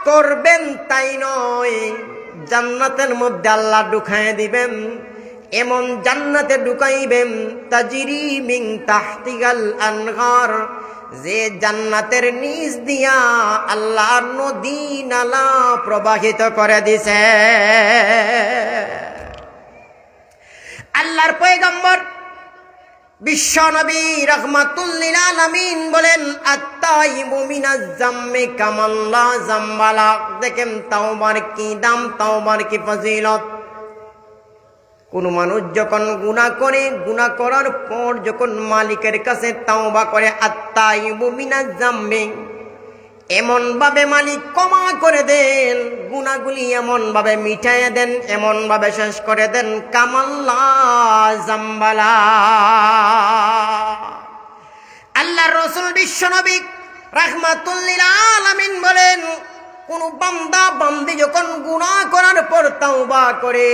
করবেন তাই নয়, জান্নাতের মধ্যে আল্লাহ ঢুকায় দিবেন, এমন জান্নাতে ঢুকাইবেন তাজরি মিন তাহতিহাল আনহার, যে জান্নাতের নিচ দিয়া আল্লাহ নদী নালা প্রবাহিত করে দিছে। আল্লাহর পয়গম্বর বিশ্ব নবী রাহমাতুল লিল আলামিন বলেন, আত-তাইবু মিনাজ জাম্মি কামান লা জাম্বালা। দেখেন তাওবার কি দাম, তাওবার কি ফজিলত। কোন মানুষ যখন গুনাহ করে, গুনাহ করার পর যখন মালিকের কাছে তাওবা করে, আত-তাইবু মিনাজ জাম্মি, এমন ভাবে মালিক ক্ষমা করে দেন, গুনাহগুলি এমন ভাবে মিটাইয়া দেন, এমন ভাবে শেষ করে দেন, কামাল্লা জাম্বালা। আল্লাহর রাসূল বিশ্ব নবী রাহমাতুল লিল আলামিন বলেন, কোন বান্দা বান্দি যখন গুনাহ করার পর তাওবা করে,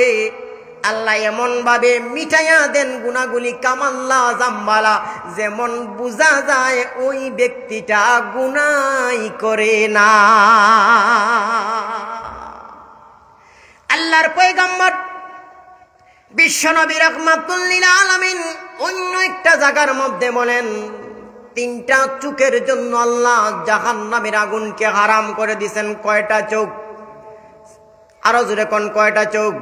আল্লাহ এমন ভাবে মিটাইয়া দেন গুনাহগুলি, কামাল্লা জাম্বালা, যেমন বুঝা যায় ওই ব্যক্তিটা গুনাহ করে না। আল্লাহর পয়গম্বর বিশ্ব নবী রাহমাতুল লিল আলামিন অন্য একটা জায়গার মধ্যে বলেন, তিনটা চোখের জন্য আল্লাহ জাহান্নামের আগুনকে হারাম করে দিয়েছেন। কয়টা চোখ? আরো জোরে কোন কয়টা চোখ?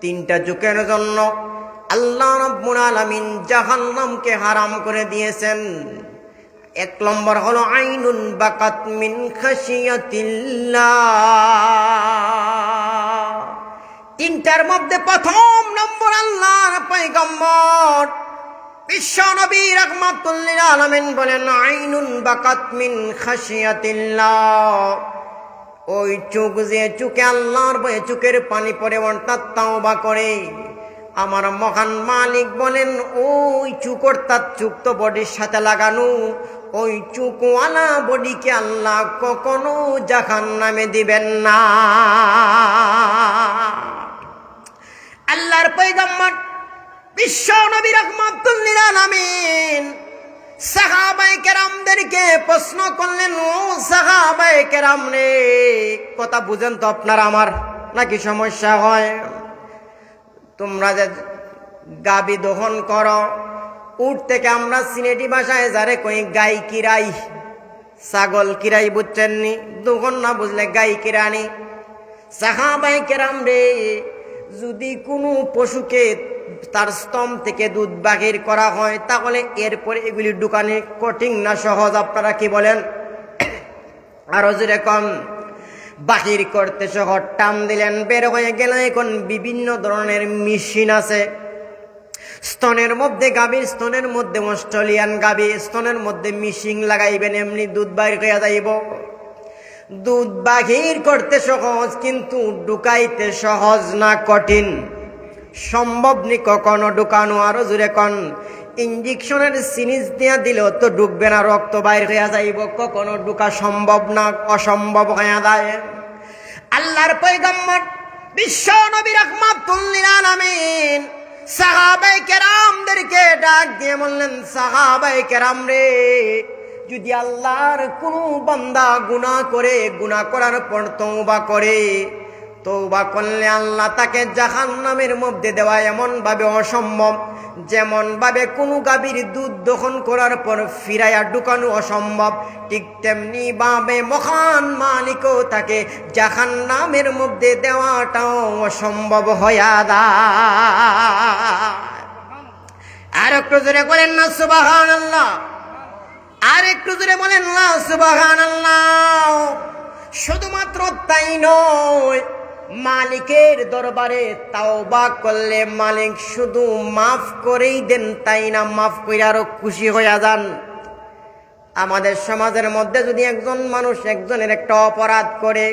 তিনটা চোখের জন্য আল্লাহ রাব্বুল আলামিন জাহান্নামকে হারাম করে দিয়েছেন। এক নম্বর হলো আইনুন বাকাত মিন খাশিয়াতিল্লাহ। তিনটার মধ্যে প্রথম নম্বর আল্লাহর পয়গম্বর বিশ্ব নবী রাহমাতুল লিল আলামিন বলেন, আইনুন বাকাত মিন খাশিয়াতিল্লাহ। ওই চোখ যে চোখে আল্লাহর ভয়ে চোখের পানি পড়ে, অর্থাৎ তাওবা করে, আমার মহান মালিক বলেন ওই চোখ, অর্থাৎ চোখ তো বডির সাথে লাগানো, ওই চোখওয়ালা বডিকে আল্লাহ কখনো জাহান্নামে দিবেন না। আল্লাহর পয়গম্বর বিশ্ব নবী রাহমাতুল লিল আলামিন সাহাবায়ে কেরামদেরকে প্রশ্ন করলেন, ও সাহাবায়ে কেরাম রে, কথা বুঝেন তো আপনারা আমার, নাকি সমস্যা হয়? তোমরা যে গাবি দহন করো, উট থেকে আমরা সিলেটি ভাষায় যারে কই গাই কিরাই, ছাগল কিরাই, বুঝছেন নি? দহন না বুঝলে গাই কিরানি। সাহাবায়ে কেরাম রে, যদি কোনো পশুকে তার স্তম থেকে দুধ বাহির করা হয়, তাহলে এরপরে এগুলি ঢুকানো কঠিন না সহজ? আপনারা কি বলেন? আরো যেরকম বাহির করতে সহজ, টান দিলেন বের হয়ে গেল। এখন বিভিন্ন ধরনের মেশিন আছে। স্তনের মধ্যে গাভীর স্তনের মধ্যে অস্ট্রেলিয়ান গাভী স্তনের মধ্যে মেশিন লাগাইবেন, এমনি দুধ বাহির হয়ে যাইব। দুধ বাহির করতে সহজ, কিন্তু ঢুকাইতে সহজ না কঠিন? সম্ভব নি কখনো ঢুকানো? আরো জোরে কোন, ইঞ্জেকশনের সিরিজ দিয়া দিলেও তো ঢুকবে না, রক্ত বাইর হয়ে যাইব, কখনো ঢুকা সম্ভব না, অসম্ভব হয়ে যায়। আল্লাহর পয়গম্বর বিশ্ব নবী রাহমাতুল লিল আলামিন সাহাবায়ে কেরামদেরকে ডাক দিয়ে বললেন, সাহাবায়ে কেরাম রে, যদি আল্লাহর কোনো বান্দা গুনাহ করে, গুনাহ করার পর তওবা করে, তওবা করলে আল্লাহ তাকে জাহান্নামের মধ্যে দেওয়া এমন ভাবে অসম্ভব, যেমন ভাবে কোনো গাভীর দুধ দহন করার পর ফিরাইয়া ঢুকানো অসম্ভব, ঠিক তেমনি ভাবে মহান মালিকও তাকে জাহান্নামের মধ্যে দেওয়াটাও অসম্ভব হইয়া যায়। আর একটু জোরে বলেন না সুবহানাল্লাহ, আর একটু জোরে বলেন না সুবহানাল্লাহ। শুধুমাত্র তাই নয়, মালিকের দরবারে তাওবা করলে মালিক শুধু মাফ করেই দেন তাই না, মাফ করে আরো খুশি হইয়া যান। আমাদের সমাজের মধ্যে যদি একজন মানুষ একজনের একটা অপরাধ করে,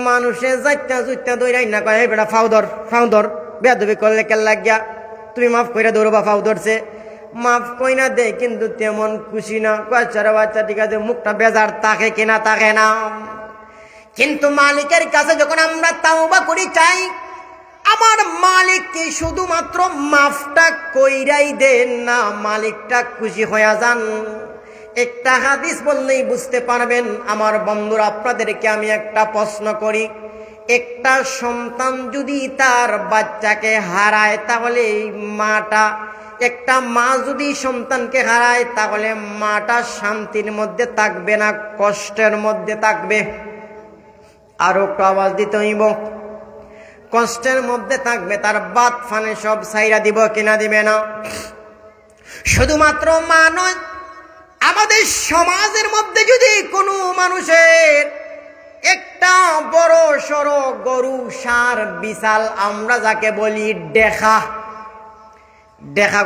মানুষে যাইতা জুইতা দইরাই না কয়, বেটা ফাউদর ফাউদর, বেয়াদবি করলে কেন লাগিয়া, তুমি মাফ কইরা দৌড়বা, ফাউ ধরছে, মাফ কইনা দে, কিন্তু তেমন খুশি না। বাচ্চারা বাচ্চা ঠিক আছে, মুখটা বেজার তাকে কিনা তাকে না। কিন্তু মালিকের কাছে যখন আমরা তাওবা করি, চাই আমার মালিক কি শুধুমাত্র মাফটা কইরাই দেন না, মালিকটা খুশি হইয়া যান। একটা হাদিস বললেই বুঝতে পারবেন। আমার বন্ধুরা, আপনাদেরকে আমি একটা প্রশ্ন করি, একটা সন্তান যদি তার বাচ্চাকে হারায়, তাহলে মাটা, একটা মা যদি সন্তানকে হারায়, তাহলে মাটা শান্তির মধ্যে থাকবে না কষ্টের মধ্যে থাকবে? আরো একটু আওয়াজ দিতে হইব। কষ্টের মধ্যে থাকবে। তার বাত ফানে সব সাইরা দিব কিনা দিবে না? শুধুমাত্র মা নয়, আমাদের সমাজের মধ্যে যদি কোনো মানুষের একটা বড় সড় গরু, ষাঁড়, বিশাল, আমরা যাকে বলি ডেখা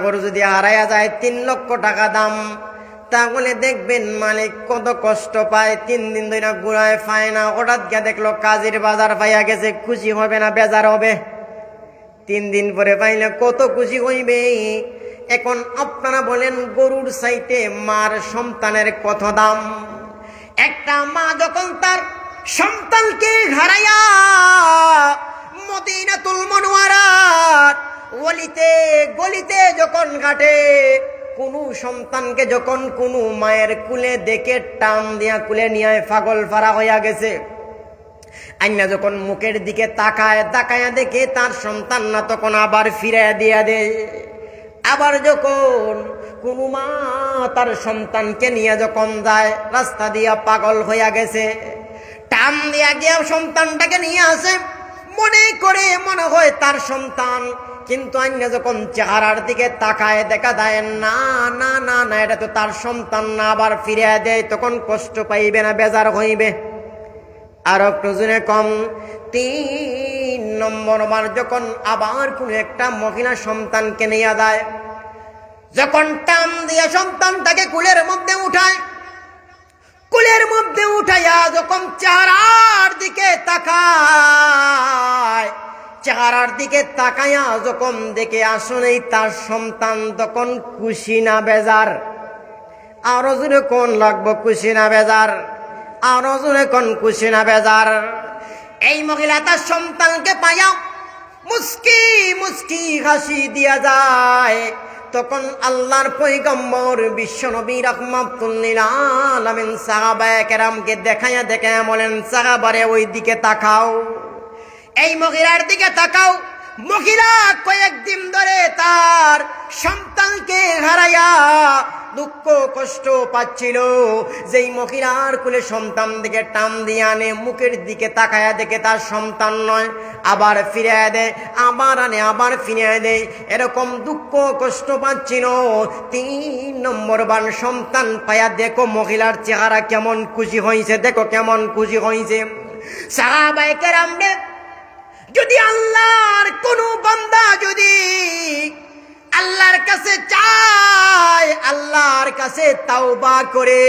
গরু যদি হারাইয়া যায়, 3 লক্ষ টাকা দাম, তাহলে দেখবেন মালিক কত কষ্ট পায়। 3 দিন ধরে ঘুরায় পায় না। হঠাৎ গিয়ে দেখলো কাজের বাজার পাইয়া গেছে, খুশি হবে না বেজার হবে? 3 দিন পরে পাইলে কত খুশি হইবে। এখন আপনারা বলেন, গরুর চাইতে মার সন্তানের কত দাম? একটা মা যখন তার সন্তানকে হারাইয়া মদিনাতুল মুনাওয়ারার গলিতে গলিতে যখন ঘাটে, কোন সন্তানকে যখন কোন মায়ের কুলে দেখে টান দিয়া কুলে নিয়ে পাগল ফারা হইয়া গেছে, আইনা যখন মুখের দিকে তাকায় দেখে তার সন্তান না, তখন আবার ফিরে দিয়া দেয়। আবার যখন কোন মা তার সন্তানকে নিয়ে যখন যায়, রাস্তা দিয়া পাগল হইয়া গেছে, টান দিয়া গিয়া সন্তানটাকে নিয়ে আসে, মনে হয় তার সন্তান, কিন্তু আইনা যখন চেহারার দিকে তাকায় দেখা যায় না না না না, এটা তো তার সন্তান না, আবার ফিরে দেয়, তখন কষ্ট পাইবে না বেজার হইবে? আর একটু জোরে কম। 3 নম্বর বার যখন আবার কোন একটা মহিলা সন্তানকে নিয়ে যায়, যখন টান দিয়ে সন্তানটাকে কুলের মধ্যে উঠায়, কুলের মধ্যে উঠাইয়া যখন চেহারার দিকে তাকায়, চেহারার দিকে তাকাইয়া যখন দেখে আসলেই তার সন্তান, তখন খুশি না বেজার? আরো জোরে কোন লাগবো, খুশি না বেজার? আরো জোরে কোন, খুশি না বেজার? এই মহিলা তার সন্তানকে পাইয়া মুস্কি মুস্কি হাসি দিয়া যায়। তখন আল্লাহর পয়গম্বর বিশ্বনবী রাহমাতুল লিল আলামিন সাহাবায়ে কেরামকে দেখায়া বলেন, সাহাবারে ওই দিকে তাকাও, এই মহিলার দিকে তাকাও। মহিলা কয়েকদিন ধরে তার সন্তানকে হারাইয়া দুঃখ কষ্ট পাচ্ছিল। যেই মহিলার কোলে সন্তান দিকে টান দিয়ে আনে, মুখের দিকে তাকায়া দেখে তার সন্তান নয়, আবার ফিরে দেয়, আবার আনে, আবার ফিরে দেয়, এরকম দুঃখ কষ্ট পাচ্ছিল। 3 নম্বর বার সন্তান পায়া দেখো মহিলার চেহারা কেমন খুশি হয়েছে, দেখো কেমন খুশি হয়েছে। সাহাবায়ে কেরামরে, যদি আল্লাহর কোন বান্দা যদি আল্লাহর কাছে চায়, আল্লাহর কাছে তাওবা করে,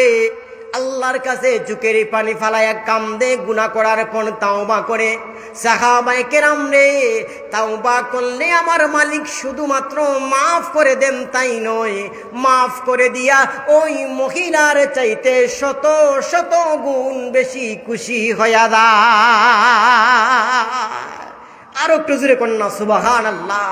আল্লাহর কাছে চোখের পানি ফালায়া কান্দে, গুনাহ করার পর তাওবা করে, সাহাবায়ে কেরাম রে, তাওবা করলে আমার মালিক শুধুমাত্র মাফ করে দেন তাই নয়, মাফ করে দিয়া ওই মহিলার চাইতে শত শত গুণ বেশি খুশি হইয়া যায়। আরো একটু জোরে কন্যা সুবহানাল্লাহ।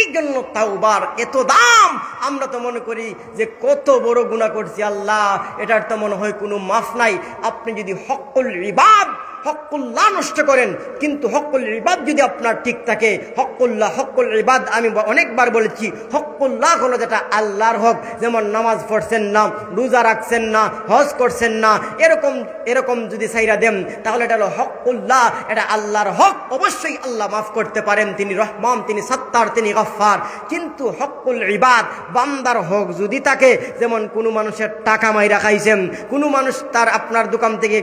এই জন্য তাওবার এত দাম। আমরা তো মনে করি যে কত বড় গুনাহ করছি, আল্লাহ এটার তো মনে হয় কোনো মাফ নাই। আপনি যদি হকুল ইবাদ, হকুল্লাহ নষ্ট করেন, কিন্তু হকুল ইবাদ যদি আপনার ঠিক থাকে, হকুল্লাহ, হকুল ইবাদ আমি অনেকবার বলেছি, হকুল্লাহ হলো যেটা আল্লাহর হক, যেমন নামাজ পড়ছেন না, রোজা রাখছেন না, হজ করছেন না, এরকম যদি সাইরা দেন, তাহলে এটা হলো হকুল্লাহ, এটা আল্লাহর হক। অবশ্যই আল্লাহ মাফ করতে পারেন, তিনি রহমান, তিনি সত্তার, তিনি গফফার। কিন্তু হকুল ইবাদ, বান্দার হক যদি থাকে, যেমন কোনো মানুষের টাকা মাইরা খাইছেন, কোনো মানুষ তার আপনার দোকান থেকে,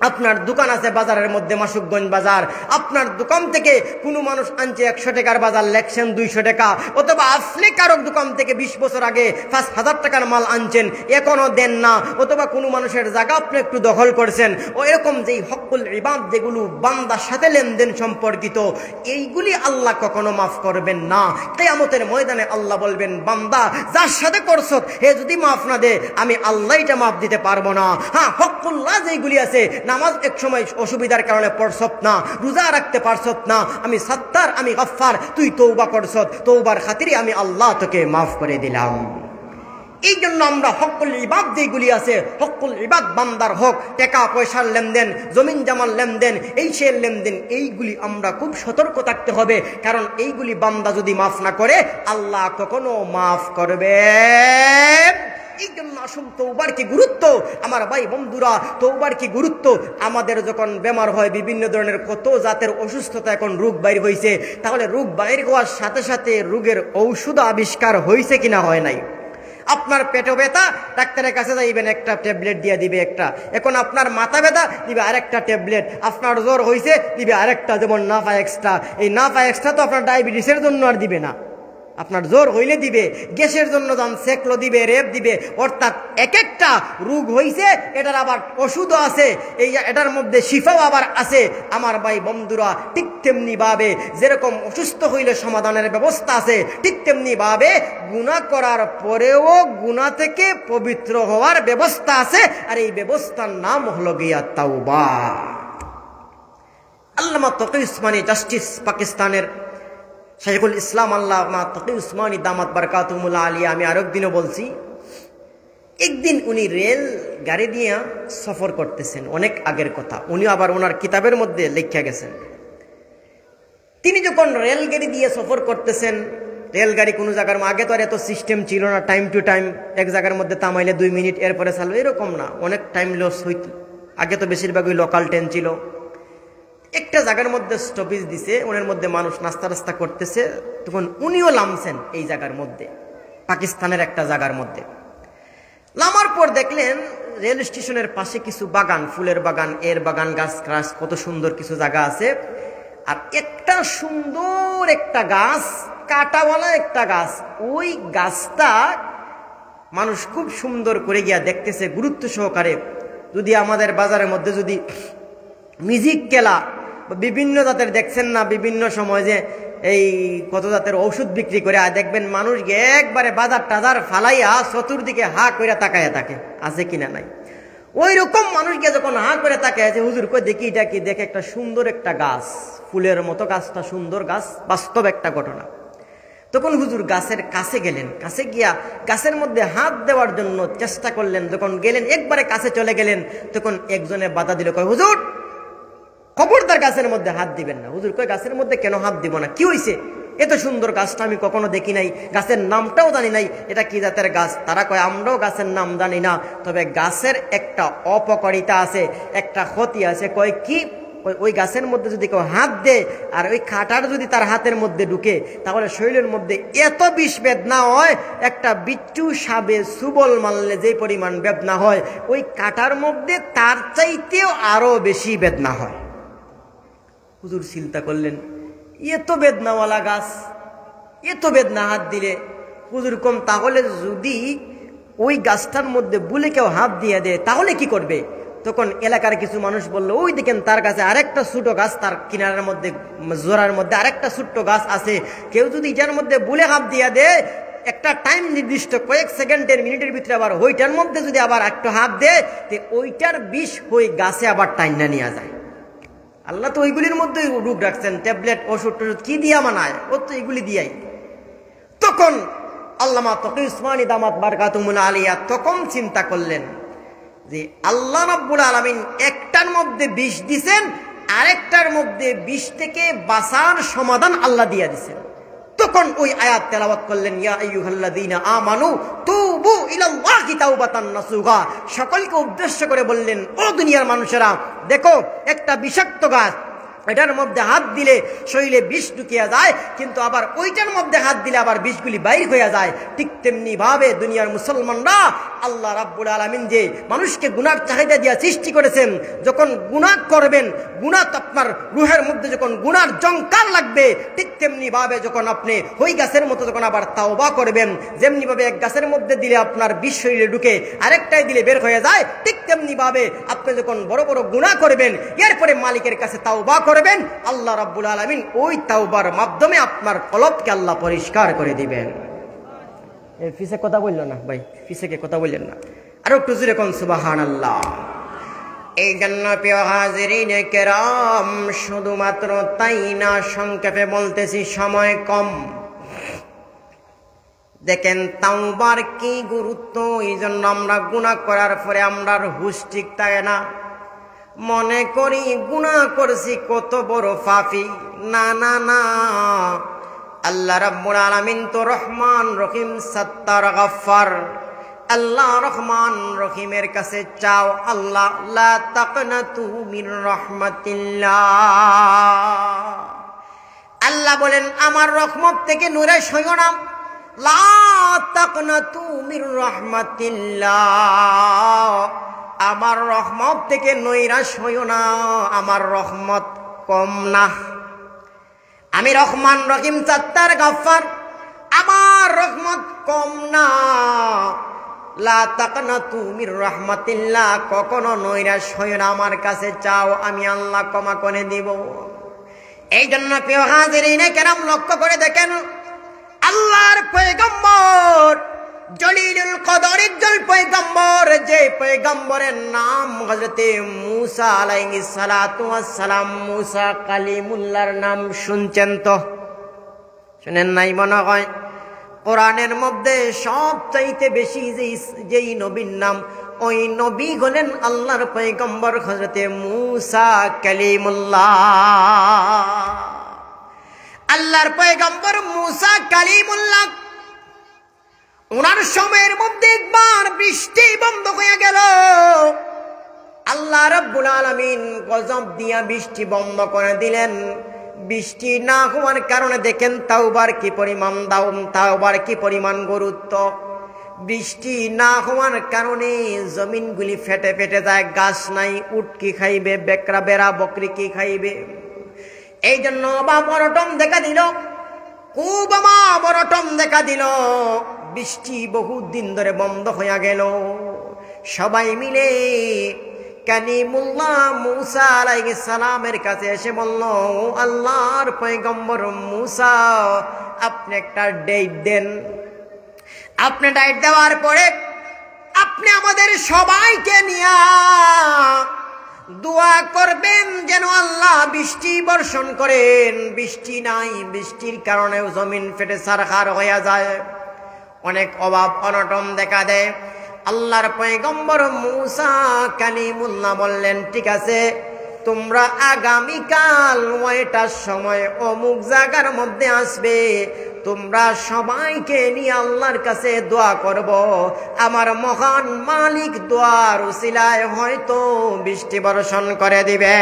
আপনার দোকান আছে বাজারের মধ্যে, মাসুকগঞ্জ বাজার, আপনার দোকান থেকে কোনো মানুষ আনছে 100 টাকার বাজার, লেখছেন 200 টাকা, অথবা আপনি কারো দোকান থেকে 20 বছর আগে 5000 টাকার মাল আনছেন, এখনো দেন না, অথবা কোনো মানুষের জায়গা আপনি একটু দখল করছেন, ও এরকম যেই হকুল ইবাদ যেগুলো বান্দার সাথে লেনদেন সম্পর্কিত, এইগুলি আল্লাহ কখনো মাফ করবেন না। কিয়ামতের ময়দানে আল্লাহ বলবেন, বান্দা যার সাথে করছ হে যদি মাফ না দে, আমি আল্লাহ এটা মাফ দিতে পারবো না। হ্যাঁ, হকুল্লাহ যেগুলি আছে, নামাজ এক সময় অসুবিধার কারণে পড়ছত না, রোজা রাখতে পারছত না, আমি সত্তার, আমি গফফার, তুই তওবা করছত, তওবার খাতিরে আমি আল্লাহ তোকে মাফ করে দিলাম। এই জন্য আমরা হকুল ইবাদ যেগুলি আছে, হকুল ইবাদ বান্দার হক, টাকা পয়সার লেনদেন, জমিন জামার লেনদেন, এই সেই লেনদেন, এইগুলি আমরা খুব সতর্ক থাকতে হবে। কারণ এইগুলি বান্দা যদি মাফ না করে আল্লাহ কখনো মাফ করবে। এই জন্য আসুন তওবার কি গুরুত্ব আমার ভাই বন্ধুরা, তওবার কি গুরুত্ব। আমাদের যখন বেমার হয়, বিভিন্ন ধরনের কত জাতের অসুস্থতা, এখন রোগ বাইর হয়েছে, তাহলে রোগ বাইর হওয়ার সাথে সাথে রোগের ঔষধ আবিষ্কার হয়েছে কিনা হয় নাই। আপনার পেটে ব্যথা, ডাক্তারের কাছে যাইবেন, একটা ট্যাবলেট দিয়ে দিবে একটা। এখন আপনার মাথা ব্যথা, দিবে আরেকটা ট্যাবলেট। আপনার জ্বর হয়েছে, দিবে আরেকটা, যেমন নাফা এক্সট্রা। এই নাফা এক্সট্রা তো আপনার ডায়াবেটিসের জন্য আর দিবে না, আপনার জ্বর হইলে দিবে, গ্যাসের জন্য যান সেকলো দিবে, রেপ দিবে। অর্থাৎ এক একটা রোগ হইছে, এটার আবার ওষুধও আছে, এটার মধ্যে শিফাও আবার আছে। আমার ভাই বন্ধুরা, ঠিক তেমনি ভাবে যেরকম অসুস্থ হইলে সমাধানের ব্যবস্থা আছে, ঠিক তেমনি ভাবে গুনাহ করার পরেও গুনাহ থেকে পবিত্র হওয়ার ব্যবস্থা আছে। আর এই ব্যবস্থার নাম হলো গিয়া তাওবা। আল্লামা তকি উসমানী জাস্টিস পাকিস্তানের শাইখুল ইসলাম আল্লামা তকি উসমানী দামাত বারকাতুহুল্লাহ আলিয়া, আমি আরেকদিনও বলছি, একদিন উনি রেল গাড়ি দিয়ে সফর করতেছেন, অনেক আগের কথা, উনি আবার ওনার কিতাবের মধ্যে লেখা গেছেন। তিনি যখন রেলগাড়ি দিয়ে সফর করতেছেন, রেলগাড়ি কোনো জায়গার আগে তো আর এত সিস্টেম ছিল না, টাইম টু টাইম এক জায়গার মধ্যে থামাইলে 2 মিনিট এরপরে চালু, এরকম না, অনেক টাইম লস হইত। আগে তো বেশিরভাগই লোকাল ট্রেন ছিল। একটা জায়গার মধ্যে স্টপেজ দিছে, ওনার মধ্যে মানুষ নাস্তা রাস্তা করতেছে, তখন উনিও নামছেন এই জায়গার মধ্যে, পাকিস্তানের একটা জায়গার মধ্যে। নামার পর দেখলেন রেল স্টেশনের পাশে কিছু বাগান, ফুলের বাগান, এর বাগান, গাছ গাছ, কত সুন্দর কিছু জায়গা আছে। আর একটা সুন্দর একটা গাছ, কাটাওয়ালা একটা গাছ, ওই গাছটা মানুষ খুব সুন্দর করে গিয়া দেখতেছে গুরুত্ব সহকারে। যদি আমাদের বাজারের মধ্যে যদি মিউজিক কেলা বিভিন্ন জাতের দেখছেন না, বিভিন্ন সময় যে এই কত জাতের ঔষধ বিক্রি করে, আর দেখবেন মানুষ একবারে বাজার টাজার ফালাইয়া চতুর্দিকে হা করে তাকায়া থাকে, আছে কিনা নাই। ওই রকম মানুষকে যখন হা করে তাকায় আছে, হুজুর কই দেখি এটা কি, দেখে একটা সুন্দর একটা গাছ, ফুলের মতো গাছটা, সুন্দর গাছ, বাস্তব একটা ঘটনা। তখন হুজুর গাছের কাছে গেলেন, কাছে গিয়া গাছের মধ্যে হাত দেওয়ার জন্য চেষ্টা করলেন। যখন গেলেন, একবারে কাছে চলে গেলেন, তখন একজনে বাধা দিল, কয় হুজুর খবরদার গাছের মধ্যে হাত দিবেন না। হুজুর কয় গাছের মধ্যে কেন হাত দিব না, কি হয়েছে? এত সুন্দর গাছটা আমি কখনো দেখি নাই, গাছের নামটাও জানি নাই, এটা কি জাতের গাছ? তারা কয় আমরাও গাছের নাম জানি না, তবে গাছের একটা অপকারিতা আছে, একটা ক্ষতি আছে। কয় কি? ওই গাছের মধ্যে যদি কেউ হাত দেয় আর ওই কাঁটার যদি তার হাতের মধ্যে ঢুকে, তাহলে শরীরের মধ্যে এত বিষ বেদনা হয়, একটা বিচ্ছু সাবে সুবল মারলে যে পরিমাণ বেদনা হয়, ওই কাঁটার মধ্যে তার চাইতেও আরো বেশি বেদনা হয়। হুজুর চিন্তা করলেন, এত বেদনাওয়ালা গাছ, এত বেদনা, হাত দিলে হুজুর কম, তাহলে যদি ওই গাছটার মধ্যে বলে কেউ হাত দিয়ে দেয় তাহলে কি করবে? তখন এলাকার কিছু মানুষ বললো, ওই দেখেন তার কাছে আরেকটা ছোট গাছ, তার কিনারের মধ্যে জোড়ার মধ্যে আরেকটা ছোট্ট গাছ আছে, কেউ যদি এটার মধ্যে বলে হাত দিয়ে দেয়, একটা টাইম নির্দিষ্ট কয়েক সেকেন্ডের মিনিটের ভিতরে আবার ওইটার মধ্যে যদি আবার একটু হাত দেয়, ওইটার বিষ ওই গাছে আবার টাইনা নিয়ে যায়। আল্লাহ তো ওইগুলির মধ্যে রোগ রাখছেন, ট্যাবলেট, ওষুধ টষুধ কি দিয়া মানায়, ও তো এগুলি দিয়াই। তখন আল্লামা তকি উসমানী দামাত বারকাতুহুল্লাহ আলিয়া তখন চিন্তা করলেন যে আল্লাহ রাব্বুল আলামিন একটার মধ্যে বিষ দিছেন, আরেকটার মধ্যে বিষ থেকে বাঁচার সমাধান আল্লাহ দিয়া দিছেন। তখন ওই আয়াত তেলাওয়াত করলেন, ইয়া আইয়ুহাল্লাযীনা আমানু তুবু ইলাল্লাহি তাওবাতান নাসুহা। সকলকে উদ্দেশ্য করে বললেন, ও দুনিয়ার মানুষেরা, দেখো একটা বিষাক্ত গাছ, এটার মধ্যে হাত দিলে শরীরে বিষ ঢুকিয়া যায়, কিন্তু আবার ওইটার মধ্যে হাত দিলে আবার বিষগুলি বাইর হয়ে যায়। ঠিক তেমনি ভাবে দুনিয়ার মুসলমানরা, আল্লাহ রাব্বুল আলামিন যে মানুষকে গুনার চাহিদা দিয়া সৃষ্টি করেছেন, যখন গুনাহ করবেন, গুনাহ তো আপনার রুহের মধ্যে যখন গুনার জংকার লাগবে, ঠিক তেমনি ভাবে যখন আপনি ওই গাছের মতো যখন আবার তাওবা করবেন, যেমনি ভাবে এক গাছের মধ্যে দিলে আপনার বিষ শরীরে ঢুকে, আরেকটাই দিলে বের হয়ে যায়, ঠিক তেমনি ভাবে আপনি যখন বড় বড় গুনাহ করবেন, এরপরে মালিকের কাছে তাওবা করবেন, আল্লাহ রাব্বুল আলামিন ওই তাওবার মাধ্যমে আপনার কলবকে আল্লাহ পরিষ্কার করে দিবেন। এই ফিসে কথা বললো না ভাই, ফিসেকে কথা বললেন না, আর একটু জোরে কোন সুবহানাল্লাহ। এই জন্য প্রিয় হাজিরিন কেরাম, শুধুমাত্র তাই না, সংক্ষেপে বলতেছি, সময় কম, দেখেন তাওবার কি গুরুত্ব। এই জন্য আমরা গুনাহ করার পরে আমরার হুশ ঠিক থাকে না, মনে করি গুনাহ করছি কত বড় পাপী। না না না, আল্লাহ রাব্বুল আলামিন তো রহমান রহিম সত্তার গফফার। আল্লাহ রহমান রহিমের কাছে চাও, আল্লাহ লা তাকনাতু মির রাহমাতিল্লাহ। আল্লাহ বলেন আমার রহমত থেকে নিরাশ হইও না, লা তাকনাতু মির রাহমাতিল্লাহ। আমার রহমত থেকে নৈরাশ হইও না, আমার রহমত কম না। আমি রহমান রহিম সত্তার গফফার, আমার রহমত কম না। লা তাকনাতু মির রাহমাতিল্লাহ, কখনো নৈরাশ হইও না, আমার কাছে চাও, আমি আল্লাহ ক্ষমা করে দিব। এই জন্য প্রিয় হাজিরিনে কেরাম লক্ষ্য করে দেখেন, আল্লাহর পয়গম্বর জলিলুল কদর একজন পয়গম্বর, যে পয়গম্বরের নাম হযরতে মূসা আলাইহিস সালাতু ওয়াস সালাম। মূসা কালিমুল্লাহর নাম শুনছেন তো? শুনেন নাই মনে হয়? কোরআনের মধ্যে সবচাইতে বেশি যেই নবীর নাম, ওই নবী হলেন আল্লাহর পয়গম্বর হযরতে মূসা কালিমুল্লাহ। আল্লাহর পয়গম্বর মূসা কালিমুল্লাহ, ওনার সময়ের মধ্যে একবার বৃষ্টি বন্ধ হয়ে গেল। আল্লাহ রাব্বুল আলামিন গজব দিয়া বৃষ্টি বন্ধ করে দিলেন। বৃষ্টি না হওয়ার কারণে দেখেন তাওবার কি পরিমাণ দাম, তাওবার কি পরিমাণ গুরুত্ব। বৃষ্টি না হওয়ার কারণে জমিনগুলি ফেটে ফেটে যায়, গাছ নাই, উট কি খাইবে, বেকরা বেড়া বকরি কি খাইবে। এই জন্য অভাব অনটন দেখা দিল, খুব অভাব অনটন দেখা দিল। বৃষ্টি বহুত দিন ধরে বন্ধ হয়ে গেল। সবাই মিলে কালিমুল্লাহ মূসা আলাইহিস সালামের কাছে এসে বলল, আল্লাহর পয়গম্বর মূসা, আপনি একটা ডেট দেন। আপনি ডেট দেওয়ার পরে আপনি আমাদের সবাইকে নিয়ে দোয়া করবেন যেন আল্লাহ বৃষ্টি বর্ষণ করেন। বৃষ্টি নাই, বৃষ্টির কারণে জমিন ফেটে ছারখার হয়ে যায়, অনেক অভাব অনটন দেখা দেয়। আল্লাহর পয়গম্বর মূসা কালিমুল্লাহ বললেন, ঠিক আছে, তোমরা আগামীকাল 9টার সময় অমুক জায়গার মধ্যে আসবে। তোমরা সবাইকে নিয়ে আল্লাহর কাছে দোয়া করব, আমার মহান মালিক দোয়ার উসিলায় হয়তো বৃষ্টি বর্ষণ করে দিবে।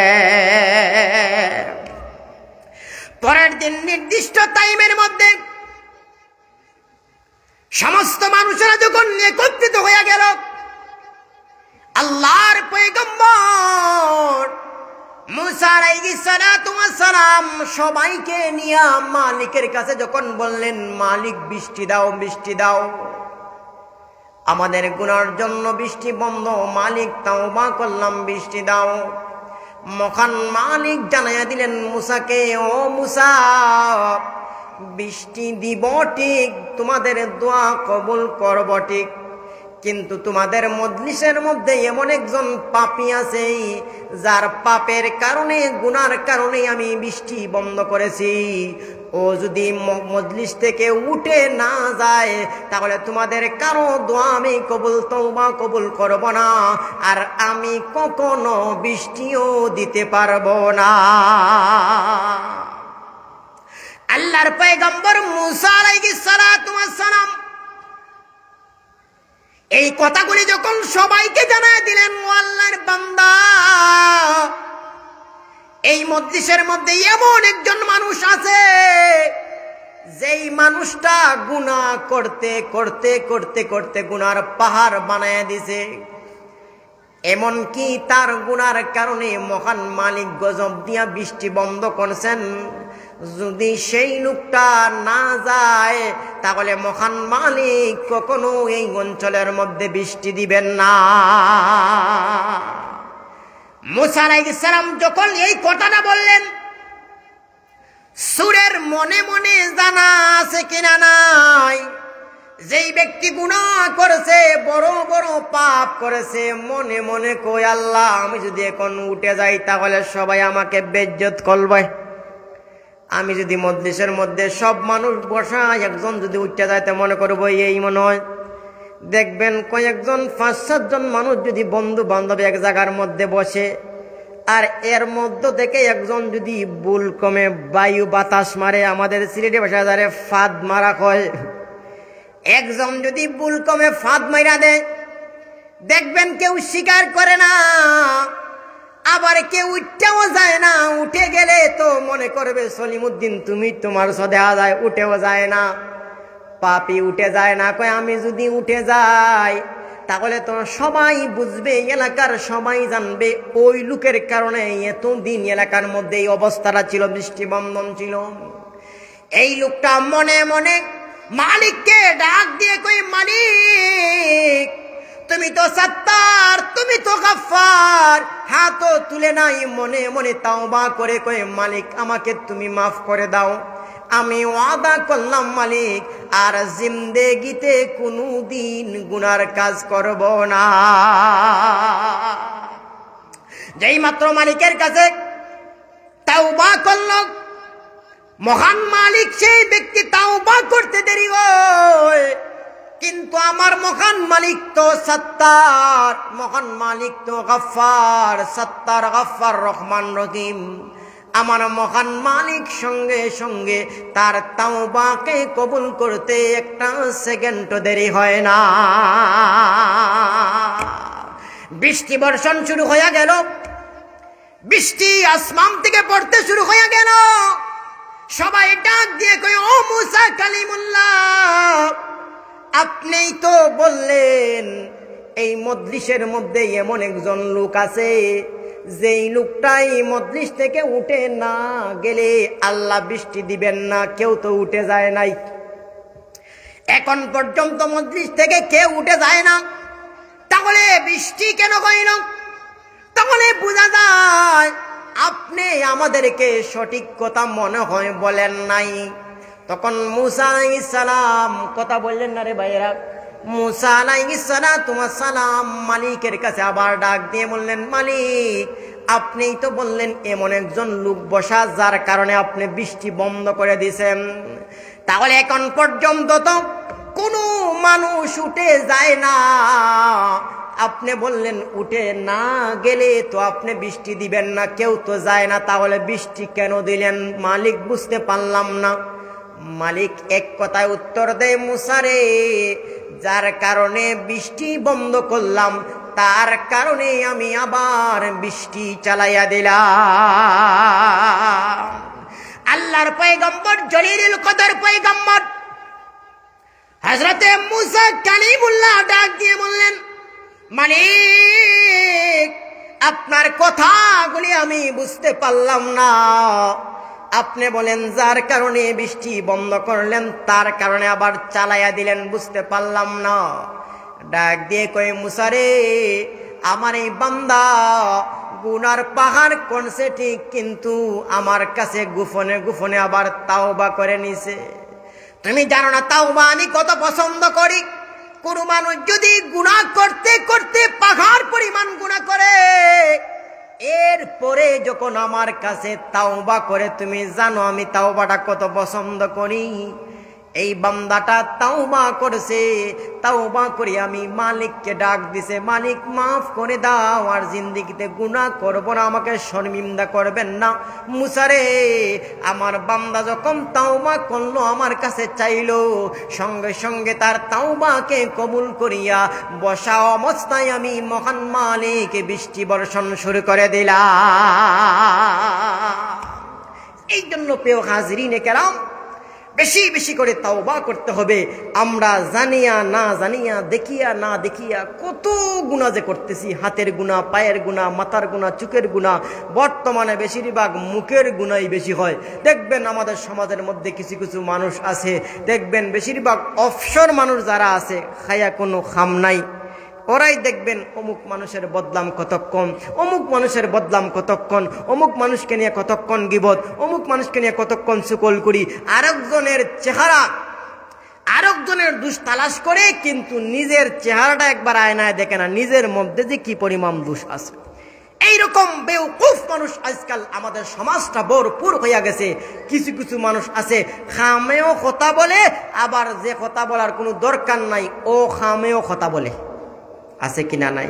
পরের দিন নির্দিষ্ট টাইমের মধ্যে সমস্ত মানুষেরা যখন একত্রিত হয়ে গেল, আল্লাহর পয়গম্বর মূসা আলাইহিস সালাতু ওয়াস সালাম সবাইকে নিয়ে মালিকের কাছে যখন বললেন, মালিক বৃষ্টি দাও, বৃষ্টি দাও, আমাদের গুনার জন্য বৃষ্টি বন্ধ, মালিক তাওবা করলাম, বৃষ্টি দাও। মহান মালিক জানাইয়া দিলেন মূসাকে, ও মূসা, বৃষ্টি দিব ঠিক, তোমাদের দোয়া কবুল করব ঠিক, কিন্তু তোমাদের মজলিসের মধ্যে এমন একজন পাপী আছে, যার পাপের কারণে, গুনার কারণে আমি বৃষ্টি বন্ধ করেছি। ও যদি মজলিস থেকে উঠে না যায়, তাহলে তোমাদের কারো দোয়া আমি কবুল, তওবা কবুল করব না, আর আমি কখনো বৃষ্টিও দিতে পারবো না। আল্লাহর পয়গম্বর মূসা আলাইহিস সালাতু ওয়াস সালাম এই কথাগুলি যখন সবাইকে জানায় দিলেন, ও আল্লাহর বান্দা, এই মজলিসের মধ্যে এমন একজন মানুষ আছে, যেই মানুষটা গুনাহ করতে করতে করতে করতে গুনার পাহাড় বানায় দিছে। এমনকি তার গুনার কারণে মহান মালিক গজব দিয়া বৃষ্টি বন্ধ করছেন। যদি সেই লোকটা না যায়, তাহলে মহান মালিক কখনো এই অঞ্চলের মধ্যে বৃষ্টি দিবেন না। মূসা আলাইহিস সালাম যখন এই কথাটা বললেন, সূরের মনে মনে জানা আছে কিনা নাই, যেই ব্যক্তি গুনাহ করেছে, বড় বড় পাপ করেছে, মনে মনে কই, আল্লাহ, আমি যদি এখন উঠে যাই তাহলে সবাই আমাকে বেইজ্জত করবে, আমি যদি মজলিসের মধ্যে সব মানুষ বসা একজন যদি উঠতে যায় তো মনে করবো এই মনে হয়। দেখবেন কয়েকজন 5-7 জন মানুষ যদি বন্ধু বান্ধব এক জায়গার মধ্যে বসে, আর এর মধ্য থেকে একজন যদি বুল কমে বায়ু বাতাস মারে, আমাদের সিলেটে ভাষায় যারে ফাঁদ মারা কয়, একজন যদি বুল কমে ফাঁদ মাইরা দেয়, দেখবেন কেউ স্বীকার করে না, আবার কেউ উঠতেও যায় না। উঠে গেলে তো মনে করবে সলিমুদ্দিন তুমি তোমার সদে যায়, উঠেও যায় না। পাপি উঠে যায় না, কয় আমি যদি উঠে যাই তাহলে তো সবাই বুঝবে, এলাকার সবাই জানবে ওই লোকের কারণে এতদিন এলাকার মধ্যে এই অবস্থাটা ছিল, বৃষ্টিবন্ধন ছিল। এই লোকটা মনে মনে মালিককে ডাক দিয়ে কই, মালিক তুমি তো সত্তার, তুমি তো গফফার। হাতও তুলে নাই, মনে মনে তাওবা করে কই, মালিক আমাকে তুমি মাফ করে দাও, আমি ওয়াদা করলাম মালিক আর জিন্দেগিতে কোনোদিন গুনার কাজ করব না। যেই মাত্র মালিকের কাছে তাওবা করল, মহান মালিক সেই ব্যক্তি তাওবা করতে দেরি হয়, কিন্তু আমার মহান মালিক তো সত্তার, মহান মালিক তো গফফার, সত্তার গফফার রহমান রহিম। আমার মহান মালিক সঙ্গে সঙ্গে তার তাওবাকে কবুল করতে একটা সেকেন্ড দেরি হয় না। বৃষ্টি বর্ষণ শুরু হয়ে গেল, বৃষ্টি আসমান থেকে পড়তে শুরু হয়ে গেল। সবাই ডাক দিয়ে কয়, ও মুসা কালিমুল্লাহ, আপনিই তো বললেন এই মজলিসের মধ্যে এমন একজন লোক আছে যেই লোকটাই মজলিস থেকে উঠে না গেলে আল্লাহ বৃষ্টি দিবেন না। কেউ তো উঠে যায় নাই, এখন পর্যন্ত মজলিস থেকে কেউ উঠে যায় না, তাহলে বৃষ্টি কেন হয় না? তাহলে বোঝা যায় আপনি আমাদেরকে সঠিক কথা মনে হয় বলেন নাই। তখন মুসা আলাইহিস সালাম কথা বললেন না রে ভাইয়েরা। মুসা আলাইহিস সালাম মালিকের কাছে আবার ডাক দিয়ে বললেন, মালিক আপনিই তো বললেন এমন একজন লোক বসা যার কারণে আপনি বৃষ্টি বন্ধ করে দিয়েছেন, তাহলে এখন পর্যন্ত তো কোনো মানুষ উঠে যায় না। আপনি বললেন উঠে না গেলে তো আপনি বৃষ্টি দিবেন না, কেউ তো যায় না, তাহলে বৃষ্টি কেন দিলেন? মালিক বুঝতে পারলাম না। মালিক এক কথায় উত্তর দেয়, মুসারে যার কারণে বৃষ্টি বন্ধ করলাম তার কারণে আমি আবার বৃষ্টি চালাইয়া দিলাম। আল্লাহর পয়গম্বর জলিলুল কদর পয়গম্বর হযরতে মুসা কালিমুল্লাহ ডাক দিয়ে বললেন, মালিক আপনার কথাগুলি আমি বুঝতে পারলাম না। আপনি বলেন যার কারণে বৃষ্টি বন্ধ করলেন তার কারণে আবার চালাইয়া দিলেন, বুঝতে পারলাম না। ডাক দিয়ে কই, মুসারে আমার এই বান্দা গুনার পাহাড় করছে ঠিক, কিন্তু আমার কাছে গোপনে গোপনে আবার তাওবা করে নিছে। তুমি জানো না তাওবা আমি কত পছন্দ করি। কোন মানুষ যদি গুনাহ করতে করতে পাহাড় পরিমাণ গুনাহ করে, এরপরে যখন আমার কাছে তাওবা করে, তুমি জানো আমি তাওবাটা কত পছন্দ করি। এই বান্দাটা তাওবা করেছে, তাওবা করে আমি মালিককে ডাক দিছে, মালিক মাফ করে দাও, আর জিন্দেগিতে গুনাহ করব না, আমাকে শর্মিন্দা করবেন না। মুসারে আমার বান্দা যখন তাওবা করলো, আমার কাছে চাইলো, সঙ্গে সঙ্গে তার তাওবাকে কবুল করিয়া বসা অবস্থায় আমি মহান মালিক বৃষ্টি বর্ষণ শুরু করে দিলাম। এই জন্য প্রিয় হাজরিনে কেরাম, বেশি বেশি করে তাওবা করতে হবে। আমরা জানিয়া না জানিয়া, দেখিয়া না দেখিয়া কত গুনাহ যে করতেছি, হাতের গুনাহ, পায়ের গুনাহ, মাথার গুনাহ, চোখের গুনাহ। বর্তমানে বেশিরভাগ মুখের গুনাহই বেশি হয়। দেখবেন আমাদের সমাজের মধ্যে কিছু কিছু মানুষ আছে, দেখবেন বেশিরভাগ অফশোর মানুষ যারা আছে, খায়া কোনো খাম নাই, ওরাই দেখবেন অমুক মানুষের বদনাম কতক্ষণ, অমুক মানুষের বদনাম কতক্ষণ, অমুক মানুষকে নিয়ে কতক্ষণ গীবত, অমুক মানুষকে নিয়ে কতক্ষণ সুকল করি, আরেকজনের চেহারা, আরেকজনের দোষ তালাশ করে, কিন্তু নিজের চেহারাটা একবার আয়নায় দেখে না, নিজের মধ্যে যে কি পরিমাণ দোষ আছে। এইরকম বেউকুফ মানুষ আজকাল আমাদের সমাজটা ভরপুর হইয়া গেছে। কিছু কিছু মানুষ আছে খামেও কথা বলে, আবার যে কথা বলার কোনো দরকার নাই ও খামেও কথা বলে। আছে কিনা নাই?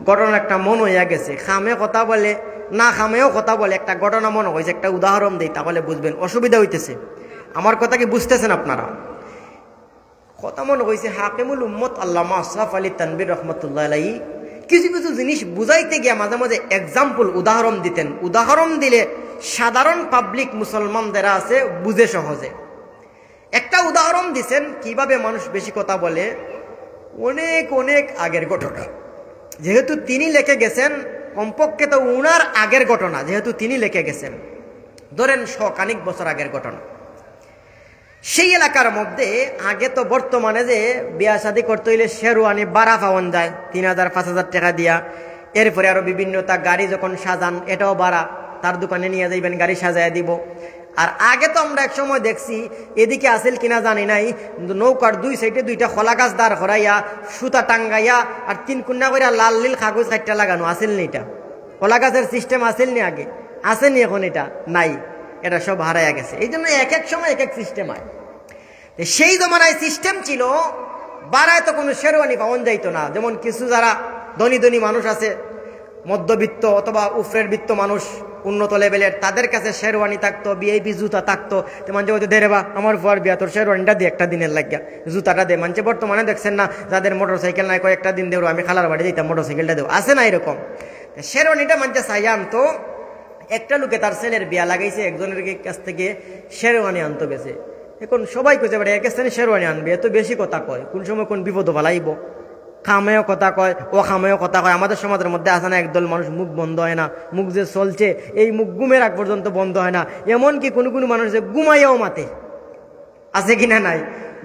ঘটনা একটা মন হইয়া গেছে, খামে কথা বলে না খামেও কথা বলে। একটা ঘটনা মনে হয়েছে, একটা উদাহরণ দিই তাহলে বুঝবেন। অসুবিধা হইতেছে, আমার কথা কি বুঝতেছেন আপনারা? কথা মনে হয়েছে হাকিমুল উম্মত আল্লামা আশরাফ আলী তানভীর রহমতুল্লাহ আলাইহি কিছু কিছু জিনিস বুঝাইতে গিয়ে মাঝে মাঝে এক্সাম্পল উদাহরণ দিতেন। উদাহরণ দিলে সাধারণ পাবলিক মুসলমানদের আছে বুঝে সহজে। একটা উদাহরণ দিছেন কিভাবে মানুষ বেশি কথা বলে, অনেক অনেক আগের ঘটনা। যেহেতু তিনি লিখে গেছেন, কমপক্ষে তো উনার আগের ঘটনা, যেহেতু তিনি লিখে গেছেন, ধরেন শখানিক বছর আগের ঘটনা। সেই এলাকার মধ্যে আগে তো বর্তমানে যে বিয়া শাদী করতে হইলে শেরওয়ানি বাড়া পাওয়ান যায় 3000-5000 টাকা দিয়া। এরপরে আরো বিভিন্ন তা গাড়ি যখন সাজান এটাও বাড়া, তার দোকানে নিয়ে যাইবেন, গাড়ি সাজায় দিব। আর আগে তো আমরা এক সময় দেখছি, এদিকে আসিল কিনা জানি নাই, নৌকার দুই সাইডে দুইটা খোলা গাছ দাঁড় করাইয়া সুতা টাঙ্গাইয়া আর 3 কুন্না করে লাল নীল কাগজ কাটটা লাগানো। আসিল নি এটা? খোলা গাছের সিস্টেম আসিল নি আগে? আসেনি এখন? এটা নাই, এটা সব হারাইয়া গেছে। এই জন্য এক এক সময় এক এক সিস্টেম হয়। সেই জমানায় সিস্টেম ছিল, বাড়ায় তো কোনো শেরওয়ানি পাওয়া যাইতো না। যেমন কিছু যারা ধনী ধনী মানুষ আছে, মধ্যবিত্ত অথবা উফরের বিত্ত মানুষ, উন্নত লেভেলের, তাদের কাছে শেরওয়ানি থাকতো, ভিআইপি জুতা থাকতো। তো মানুষ বলতো, দে রে বা আমার ফুয়ার বিয়া, তোর শেরওয়ানিটা দিয়ে একটা দিনের লাগিয়া, জুতাটা দে। মানুষ বর্তমানে দেখছেন না, যাদের মোটর সাইকেল নাই, কয়েকটা দিন দেবো, আমি খালার বাড়ি যেতাম, মোটর সাইকেলটা দেবো, আছে না এরকম? শেরওয়ানিটা মানুষ চাইয়া আনতো। একটা লোকে তার ছেলের বিয়া লাগাইছে, একজনের কাছ থেকে শেরওয়ানি আনতো গেছে। এখন সবাই কইছে বেটা এক স্থানে শেরওয়ানি আনবে, এত বেশি কথা কয়, কোন সময় কোন বিপদ ভালাইব। খামেও কথা কয়, ও খামেও কথা কয়। আমাদের সমাজের মধ্যে আছে না একদল মানুষ, মুখ বন্ধ হয় না, মুখ যে চলছে এই মুখ ঘুমের আগ পর্যন্ত বন্ধ হয় না। এমনকি কোনো কোনো মানুষ যে ঘুমাইয়াও মাতে, আছে কিনা নাই?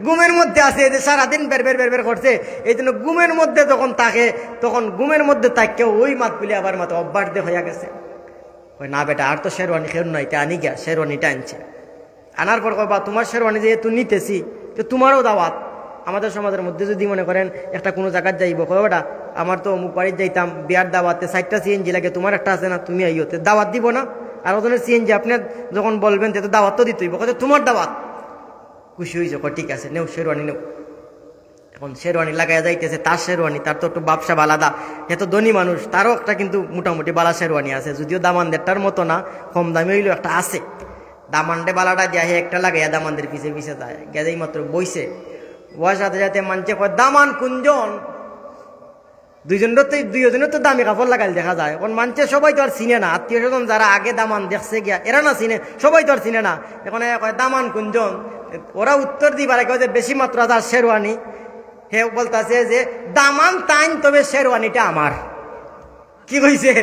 ঘুমের মধ্যে আছে, যে সারাদিন বের বের বের বের করছে, এই জন্য ঘুমের মধ্যে যখন থাকে তখন ঘুমের মধ্যে তাকে ওই মাত পেলে আবার মাথা অভ্যাস দিয়ে হইয়া গেছে। না বেটা আর তো শেরওয়ানি খেয়ে নাই, আনি গিয়া শেরওয়ানিটা আনছে। আনার পর কবা তোমার শেরওয়ানি যেহেতু নিতেছি তো তোমারও দাওয়াত। আমাদের সমাজের মধ্যে যদি মনে করেন একটা কোনো জায়গায় যাইব, কবে বেটা আমার তো অমুক বাড়ির যাইতাম, বিয়ার দাওয়াতে 4টা সিএনজি লাগে, তোমার একটা আছে না, তুমি আইও, দাওয়াত দিব না? আর ওজনের সিএনজি আপনি যখন বলবেন তো দাওয়াত তো দিতেইব, কথা তোমার দাওয়াত। খুশি হয়েছে, ঠিক আছে নেও শেরওয়ানি নেও। এখন শেরওয়ানি লাগাইয়া যাইতেছে, তার শেরওয়ানি, তার তো একটু ব্যবসা বালাদা, এত ধনী মানুষ, তারও একটা কিন্তু মোটামুটি বালা শেরওয়ানি আছে, যদিও দামানদেরটার মতো না, কম দামি হইলেও একটা আছে। দামানডে বালাটা দিয়া একটা লাগাইয়া দামানদের পিছে পিছে যায়, গেজেই মাত্র বইছে, বয়স সাথে সাথে মানছে কয় দামান কুঞ্জন। দুইজনের তো দামি কাপড় লাগাইল দেখা যায়। এখন মানছে সবাই তো আর চিনে না, আত্মীয় স্বজন যারা আগে দামান দেখছে গিয়া এরা না চিনে, সবাই তো আর চিনে না। এখন কয় দামান কুঞ্জন, ওরা উত্তর দিবার কয় যে বেশি মাত্রা যার শেরওয়ানি, হে বলতেছে যে দামান তাইন, তবে শেরওয়ানিটা আমার। কি কইছে?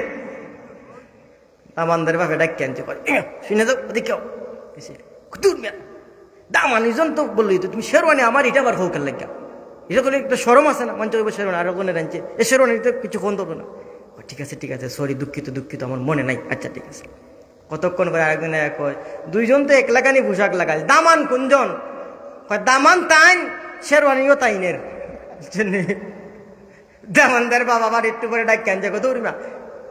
দামানদের বাপে ডাক কেনছে করে শুনে যাও দেখো দামানিজন তো বললি তো তুমি শেরওয়ানি আমার, এটা আবার হোকার লাগা, এটা করলে একটা সরম আছে না? মঞ্চ শেরওয়ানি আর ওখানে রাঁধছে, এ শেরওয়ানি তো কিছু ফোন দেবো না। ঠিক আছে ঠিক আছে, সরি, দুঃখিত দুঃখিত, আমার মনে নাই, আচ্ছা ঠিক আছে। কতক্ষণ করে আরেকজন কয় দুইজন তো এক লাগানি পোশাক লাগাল, দামান কুঞ্জন, কয় দামান তাইন, শেরওয়ানিও তাইনের। দামানদার বাবা আবার একটু করে ডাক কেন কত উড়িমা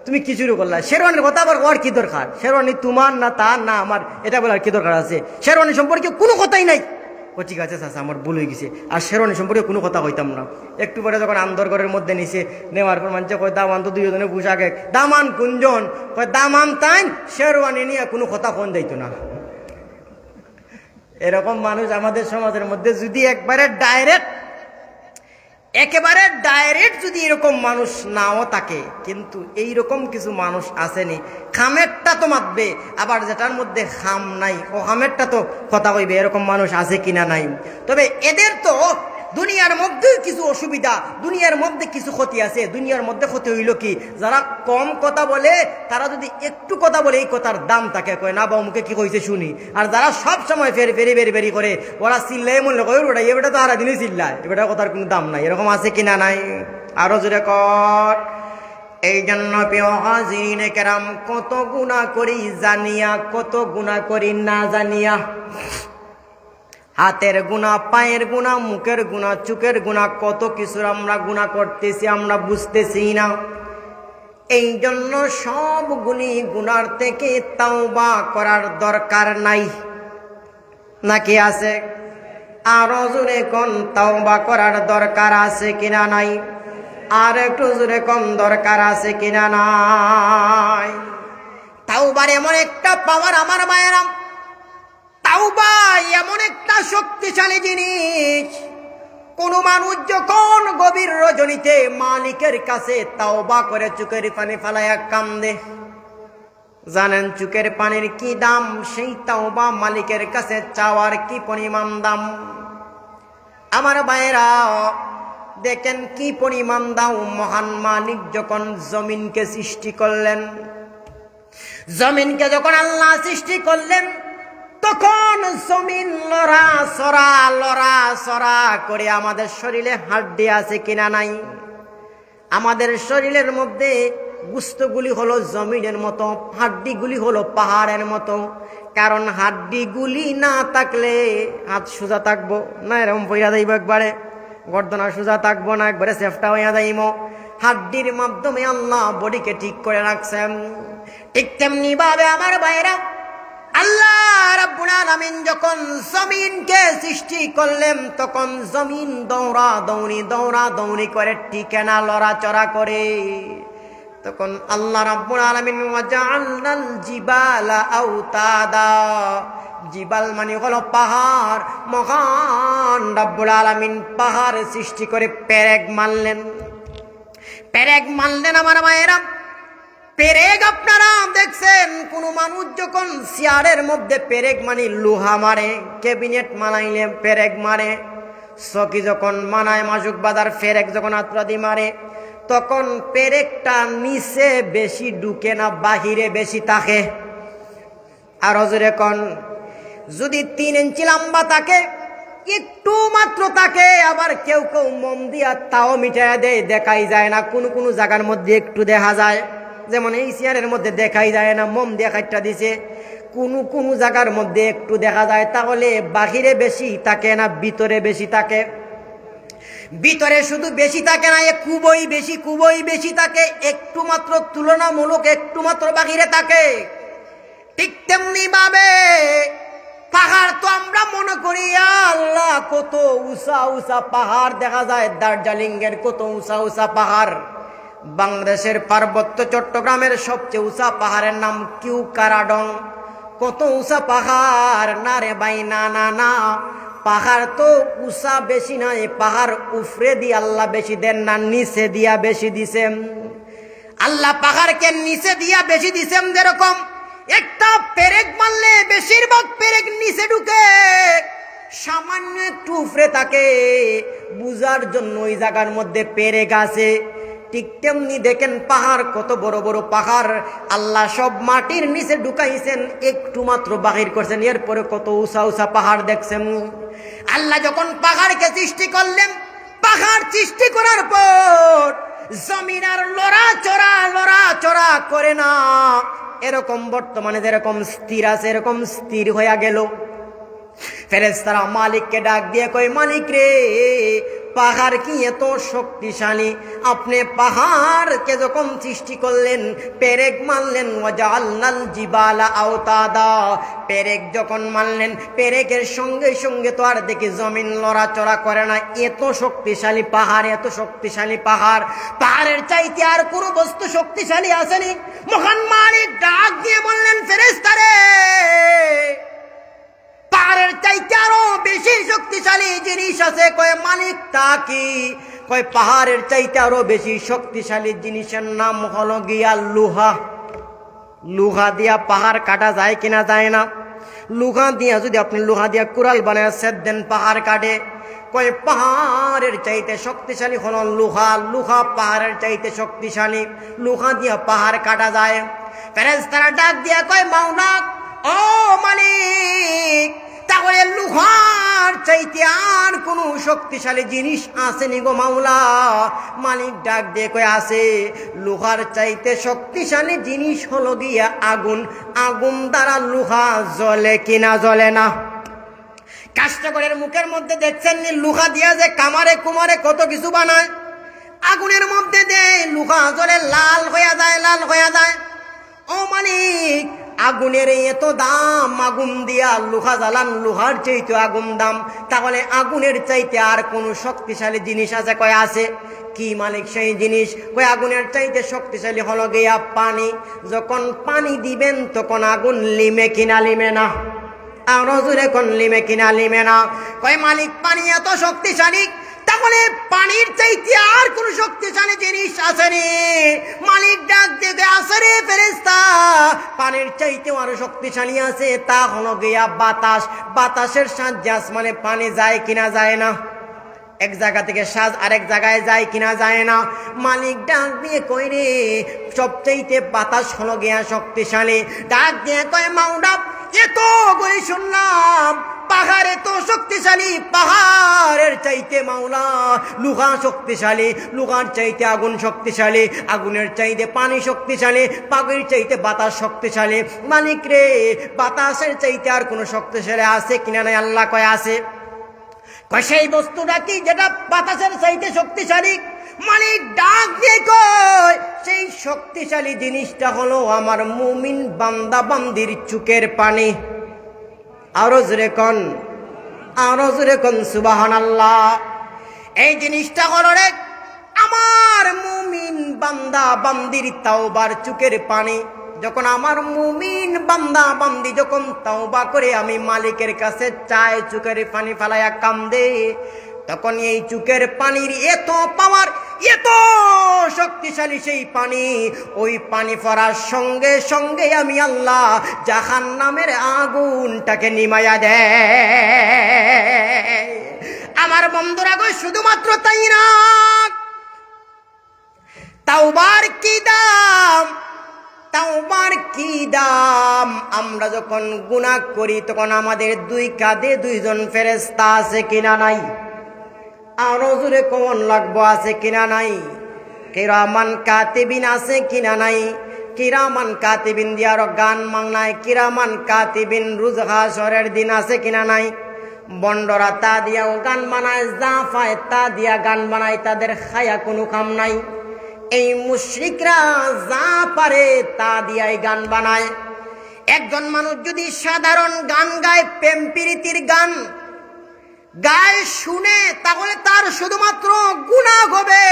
তুমি কি শুরু করলা? শেরওয়ানির কথা আবার ওর কি দরকার? শেরওয়ানি তোমার না তার না আমার, এটা বলার কি দরকার আছে? শেরওয়ানি সম্পর্কে কোনো কথাই নাই। ও ঠিক আছে চাচা আমার ভুল হয়ে গেছে, আর শেরওয়ানি সম্পর্কে কোনো কথা হইতাম না। একটু পরে যখন আন্দরঘরের মধ্যে নিছে, নেওয়ার পর মানছে কয় দামান তো দুইজনে পোশাক এক, দামান কুঞ্জন, কয় দামান তাইন, শেরওয়ানি নিয়ে কোনো কথা কোন যাইত না। এরকম মানুষ আমাদের সমাজের মধ্যে যদি একেবারে ডাইরেক্ট যদি এরকম মানুষ নাও থাকে, কিন্তু এইরকম কিছু মানুষ আসেনি, খামেরটা তো মাতবে, আবার যেটার মধ্যে খাম নাই ও খামেরটা তো কথা কইবে, এরকম মানুষ আছে কিনা নাই? তবে এদের তো দুনিয়ার মধ্যে কিছু অসুবিধা, দুনিয়ার মধ্যে কিছু ক্ষতি আছে। দুনিয়ার মধ্যে ক্ষতি হইল কি, যারা কম কথা বলে তারা যদি একটু কথা বলে এই কথার দাম তাকে কয় না বা মুখে কি কইছে শুনি। আর যারা সব সময় ফেরি করে ওরা চিল্লাই মনে কয় ওটা এবারটা তো সারা দিনই চিল্লায়, এবারটা কথার কোনো দাম নাই। এরকম আছে কিনা নাই? আরো জোরে কর। এই জন্য প্রিয় হাজিরিনে কেরাম, কত গুনাহ করি জানিয়া, কত গুনাহ করি না জানিয়া। হাতের গুণা, পায়ের গুণা, মুখের গুণা, চোখের গুণা, কত কিছুর আমরা গুণা করতেছি, আমরা বুঝতেছি না। এই জন্য সবগুলি গুনার থেকে তাওবা করার দরকার নাই, নাকি আছে? আরো জোরে কোন তাওবা করার দরকার আছে কিনা নাই? আর একটু জোরে কোন দরকার আছে কিনা নাই? তাওবার এমন একটা পাওয়ার আমার ভাইয়েরা, তাওবা এমন একটা শক্তিশালী জিনিস। কোন মানুষ যখন গভীর রজনীতে মালিকের কাছে তাওবা করে চোখের পানি ফালাইয়া কান্দে, জানেন চোখের পানির কি দাম? সেই তাওবা মালিকের কাছে চাওয়ার কি পরিমাণ দাম? আমার ভাইয়েরা দেখেন কি পরিমাণ দাম। মহান মালিক যখন জমিনকে সৃষ্টি করলেন, জমিনকে যখন আল্লাহ সৃষ্টি করলেন, তখন জমিন লড়া সরা করে আমাদের শরীরে হাড্ডি আছে কিনা নাই? আমাদের শরীরের মধ্যে গোশতগুলি হলো জমিনের মতো, হাড্ডিগুলি হলো পাহাড়ের মতো। কারণ হাড্ডিগুলি না থাকলে হাত সোজা থাকবো না, এরকম পইরা যাইব, একবারে গর্দনা সোজা থাকবো না, একবারে সেফটা হইয়া যাইব। হাড্ডির মাধ্যমে আল্লাহ বডিকে ঠিক করে রাখছেন। ঠিক তেমনি ভাবে আমার ভাইরা আল্লাহ রাব্বুল আলামিন যখন জমিনকে সৃষ্টি করলেন, তখন জমিন দৌড়া দৌড়ি করে টিকে না, লড়াচড়া করে। তখন আল্লাহ রাব্বুল আলামিন ওয়াজআলনাল জিবালা আওতাদা, জিবাল মানে হলো পাহাড়। মহান রাব্বুল আলামিন পাহাড় সৃষ্টি করে পেরেক মারলেন আমার মায়েরা। পেরেক আপনারা দেখছেন, কোন মানুষ যখন চেয়ারের মধ্যে পেরেক মানে লোহা মারে, ক্যাবিনেট মানাইলে পেরেক মারে, চকি যখন মানায় মাসুক বাজার পেরেক যখন আত্রাদি মারে, তখন পেরেকটা নিচে বেশি ঢুকে না, বাহিরে বেশি থাকে। আর হজরে কোন যদি 3 ইঞ্চি লম্বা থাকে, একটু মাত্র থাকে, আবার কেউ কেউ মোম দিয়া তাও মিটাইয়া দেয়, দেখাই যায় না। কোন জায়গার মধ্যে একটু দেখা যায়, যেমন এই চেয়ারের মধ্যে দেখাই যায় না, মোম দিয়ে কাটটা দিছে। কোন জায়গার মধ্যে একটু দেখা যায়। তাহলে বাহিরে বেশি থাকে না, ভিতরে বেশি থাকে? ভিতরে শুধু বেশি থাকে না, খুবই বেশি থাকে, একটু মাত্র তুলনামূলক একটু মাত্র বাহিরে থাকে। ঠিক তেমনি ভাবে পাহাড় তো আমরা মনে করি আল্লাহ কত উঁচা পাহাড় দেখা যায়, দার্জিলিংয়ের কত উঁচা পাহাড়। বাংলাদেশের পার্বত্য চট্টগ্রামের সবচেয়ে উঁচা পাহাড়ের নাম কিউকারাডং। কত উঁচা পাহাড়! না রে ভাই, না, পাহাড় তো উঁচা বেশি নাই, পাহাড় উফরে দিয়ে আল্লাহ বেশি দেন না, নিচে দিয়া বেশি দিছেন। আল্লাহ পাহাড়কে নিচে দিয়া বেশি দিছেন। যেরকম একটা পেরেক মারলে বেশিরভাগ পেরেক নিচে ঢুকে, সামান্য একটু উফরে থাকে, বুঝার জন্য ওই জায়গার মধ্যে পেরেক আছে। ঠিক তেমনি দেখেন পাহাড়, কত বড় বড় পাহাড় আল্লাহ সব মাটির নিচে ঢুকাইছেন, একটু মাত্র বাহির করছেন। এরপরে কত উঁচা পাহাড় দেখছেন। আল্লাহ যখন পাহাড়কে সৃষ্টি করলেন, পাহাড় সৃষ্টি করার পর জমিন আর লড়াচড়া করে না। এরকম বর্তমানে যেরকম স্থির আছে, এরকম স্থির হইয়া গেল। ফেরেশতারা মালিককে ডাক দিয়ে কই, মালিক রে, পাহাড় কি এত শক্তিশালী? আপনি পাহাড়কে যখন সৃষ্টি করলেন, পেরেক মারলেন, ওয়াজআলনাল জিবালা আওতাদা, পেরেক যখন মারলেন, পেরেকের সঙ্গে সঙ্গে তো আর দেখি জমিন লড়াচড়া করে না। এত শক্তিশালী পাহাড়, এত শক্তিশালী পাহাড়, পাহাড়ের চাইতে আর কোনো বস্তু শক্তিশালী আসেনি। মহান মালিক ডাক দিয়ে বললেন, ফেরেশতারে, পাহাড়ের চাইতে আরো বেশি শক্তিশালী জিনিস আছে। কয় মালিক তা কি? কয় পাহাড়ের চাইতে আরো বেশি শক্তিশালী জিনিসের নাম হলো গিয়া লোহা। লোহা দিয়া পাহাড় কাটা যায় কিনা? যায় না। লোহা দিয়া যদি আপনি লোহা দিয়া কুড়াল বানায় সেদ দেন, পাহাড় কাটে। কয় পাহাড়ের চাইতে শক্তিশালী হলো লোহা। লোহা পাহাড়ের চাইতে শক্তিশালী, লোহা দিয়া পাহাড় কাটা যায়। ফেরেশতারা ডাক দিয়া কয়, মাওলা, ও মালিক, তাহলে লোহার চাইতে আর কোন শক্তিশালী জিনিস আসেনি গো মাওলা? মালিক ডাক দিয়ে কয়, আছে। লোহার চাইতে শক্তিশালী জিনিস হলো গিয়া আগুন। আগুন দ্বারা লোহা জ্বলে কিনা? জ্বলে না। কাষ্ঠগড়ের মুখের মধ্যে দেখছেন লোহা দিয়া যে কামারে কুমারে কত কিছু বানায়। আগুনের মধ্যে দে, লুহা জ্বলে লাল হয়ে যায়, লাল হয়ে যায়। ও মালিক, আগুনের এত দাম, আগুন দিয়া লুহা জ্বালান, লুহার চাইতে আগুন দাম, তাহলে আগুনের চাইতে আর কোন শক্তিশালী জিনিস আছে? কয় আছে। কি মালিক সেই জিনিস? কয় আগুনের চাইতে শক্তিশালী হলো গিয়া পানি। যখন পানি দিবেন তখন আগুন লিমে কিনা লিমে না? আর জোরে কোন লিমে কিনা লিমে না? কয় মালিক পানি এত শক্তিশালী, তাহলে পানির চাইতে আর কোন শক্তিশালী জিনিস আছে রে? মালিক ডাক দেবে, আছে রে ফেরেশতা, পানির চাইতে আরো শক্তিশালী আছে, তা হলো গিয়া বাতাস। বাতাসের সাহায্যে আসমানে পানি যায় কিনা যায় না? এক জায়গা থেকে সাজ আরেক জায়গায় যায় কিনা যায় না? মালিক ডাক দিয়ে কই রে, সবচাইতে বাতাস হলো গিয়া শক্তিশালী। ডাক দিয়ে কয় মাওলা, এত করে শুনলাম পাহাড় এত শক্তিশালী, পাহাড়ের চাইতে মাওলা লুহা শক্তিশালী, লুহার চাইতে আগুন শক্তিশালী, আগুনের চাইতে পানি শক্তিশালী, পানির চাইতে বাতাস শক্তিশালী। মালিক রে, বাতাসের চাইতে আর কোন শক্তিশালী আছে কিনা? নাই। আল্লাহ কয় আছে। কয় সেই বস্তুটা কি যেটা বাতাসের চাইতে শক্তিশালী? মালিক ডাক দিয়ে কয় সেই শক্তিশালী জিনিসটা হলো আমার মুমিন বান্দা বান্দির চোখের পানি। আরো জোরে কোন, আরো জোরে কোন সুবহানাল্লাহ। এই জিনিসটা হলো রে আমার মুমিন বান্দা বান্দির তাওবার চোখের পানি। যখন আমার মুমিন বান্দা বান্দি যখন তাওবা করে আমি মালিকের কাছে চায়, চোখের পানি ফালাইয়া কান্দে, তখন এই চোখের পানির এত পাওয়ার, এত শক্তিশালী সেই পানি, ওই পানি পড়ার সঙ্গে সঙ্গে আমি আল্লাহ জাহান্নামের আগুনটাকে নিমায়া দেয়। আমার বন্ধুরা গো, শুধুমাত্র তাই না, তাওবার কি দাম, তাওবার কি দাম। আমরা যখন গুনাহ করি তখন আমাদের দুই কাঁধে দুইজন ফেরেশতা আছে কিনা নাই? আরো জোরে কোন লাগবো, আছে কিনা নাই? কিরামান কাতিবিন আছে কিনা নাই? কিরামান কাতিবিন দিয়ে আরো গান মাংনায়, কিরামান কাতিবিন রোজ হাশরের দিন আছে কিনা নাই? বন্ডরা তা দিয়াও গান বানায়, যা পায় তা দিয়া গান বানায়, তাদের খায়া কোনো কাম নাই। এই মুশরিকরা যা পারে তা দিয়াই গান বানায়। একজন মানুষ যদি সাধারণ গান গায়, প্রেম প্রীতির গান গায় শুনে, তাহলে তার শুধুমাত্র গুনাহ হবে,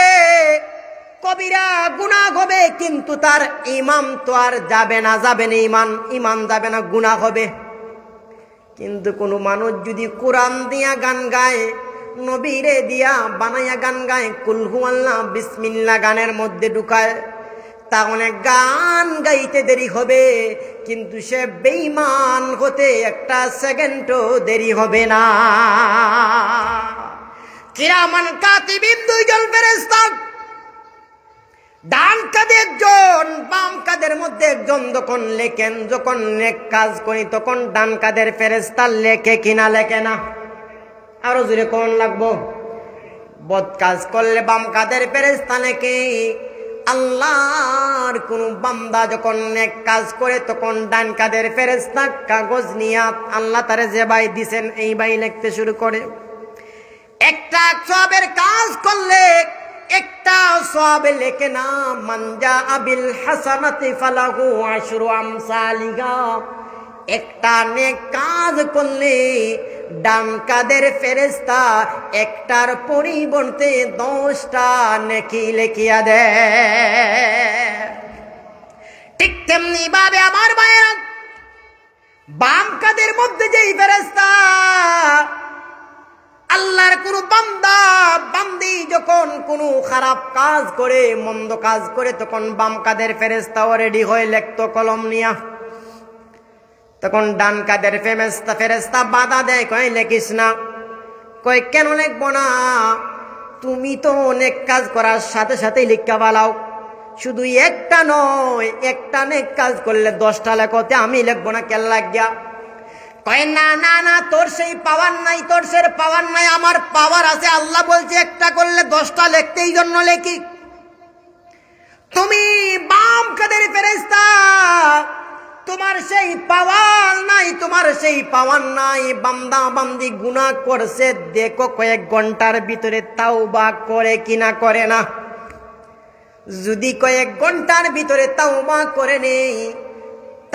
কবিরা গুনাহ হবে, কিন্তু তার ইমান তো আর যাবে না, যাবে না ইমান, ইমান যাবে না, গুনাহ হবে। কিন্তু কোনো মানুষ যদি কোরআন দিয়া গান গায়, নবীরে দিয়া বানাইয়া গান গায়, কুল হুয়াল্লাহ বিসমিল্লাহ গানের মধ্যে ঢুকায়, তাহলে গান গাইতে দেরি হবে, কিন্তু সে বেঈমান হতে একটা সেকেন্ডও দেরি হবে না। কিরামান কাতিবিন দুইজন ফেরেশতা, ডান কাঁধে একজন, বাম কাঁধের মধ্যে একজন, যখন লেখেন, যখন নেক কাজ করি তখন ডান কাঁধের ফেরেশতা লেখে কিনা লেখে না? আরো জোরে কোন লাগবো? বদ কাজ করলে বাম কাঁধের ফেরেশতা লেখে। আল্লাহর কোন বান্দা যখন নেক কাজ করে তখন ডান কাঁধের ফেরেশতা কাগজ নিয়ে আল্লাহ তারে যে ভাই দিছেন এই ভাই লিখতে শুরু করে। একটা সওয়াবের কাজ করলে একটা সওয়াব লেখে না, মানজা আবিল হাসানাতি ফালাহু আশরু আমসালিহা। একটা নেক কাজ করলে ডান কাঁধের ফেরেশতা একটার পরিবর্তে 10টা নেকি লিখিয়া দেয়। ঠিক তেমনি ভাবে আমার ভাইয়েরা, বাম কাঁধের মধ্যে যেই ফেরেশতা, আল্লাহর কোন বান্দা বান্দি যখন কোনো খারাপ কাজ করে, মন্দ কাজ করে, তখন বাম কাঁধের ফেরেশতাও রেডি হয়ে লিখতো কলম নিয়া। তখন ডান কাঁধের ফেরেশতা বাধা দেয়, কয় লেখিস না। কয় কেন লিখবো না? তুমি তো অনেক কাজ করার সাথে সাথেই লিখা পালাও, শুধু একটা নয়, একটা নেক কাজ করলে 10টা লেখতে, আমি লিখবো না কেন লাগিয়া? কয় না না না, তোর সেই পাওয়ার নাই, তোর সেই পাওয়ার নাই, আমার পাওয়ার আছে। আল্লাহ বলছে একটা করলে 10টা লিখতে, এই জন্য লেখি। তুমি বাম কাঁধের ফেরেশতা, তোমার সেই পাওয়ার নাই, তোমার সেই পাওয়ার নাই। বান্দা বান্দি গুনাহ করছে, দেখো কয়েক ঘন্টার ভিতরে তাওবা করে কিনা করে না? যদি কয়েক ঘন্টার ভিতরে তাওবা করে নেই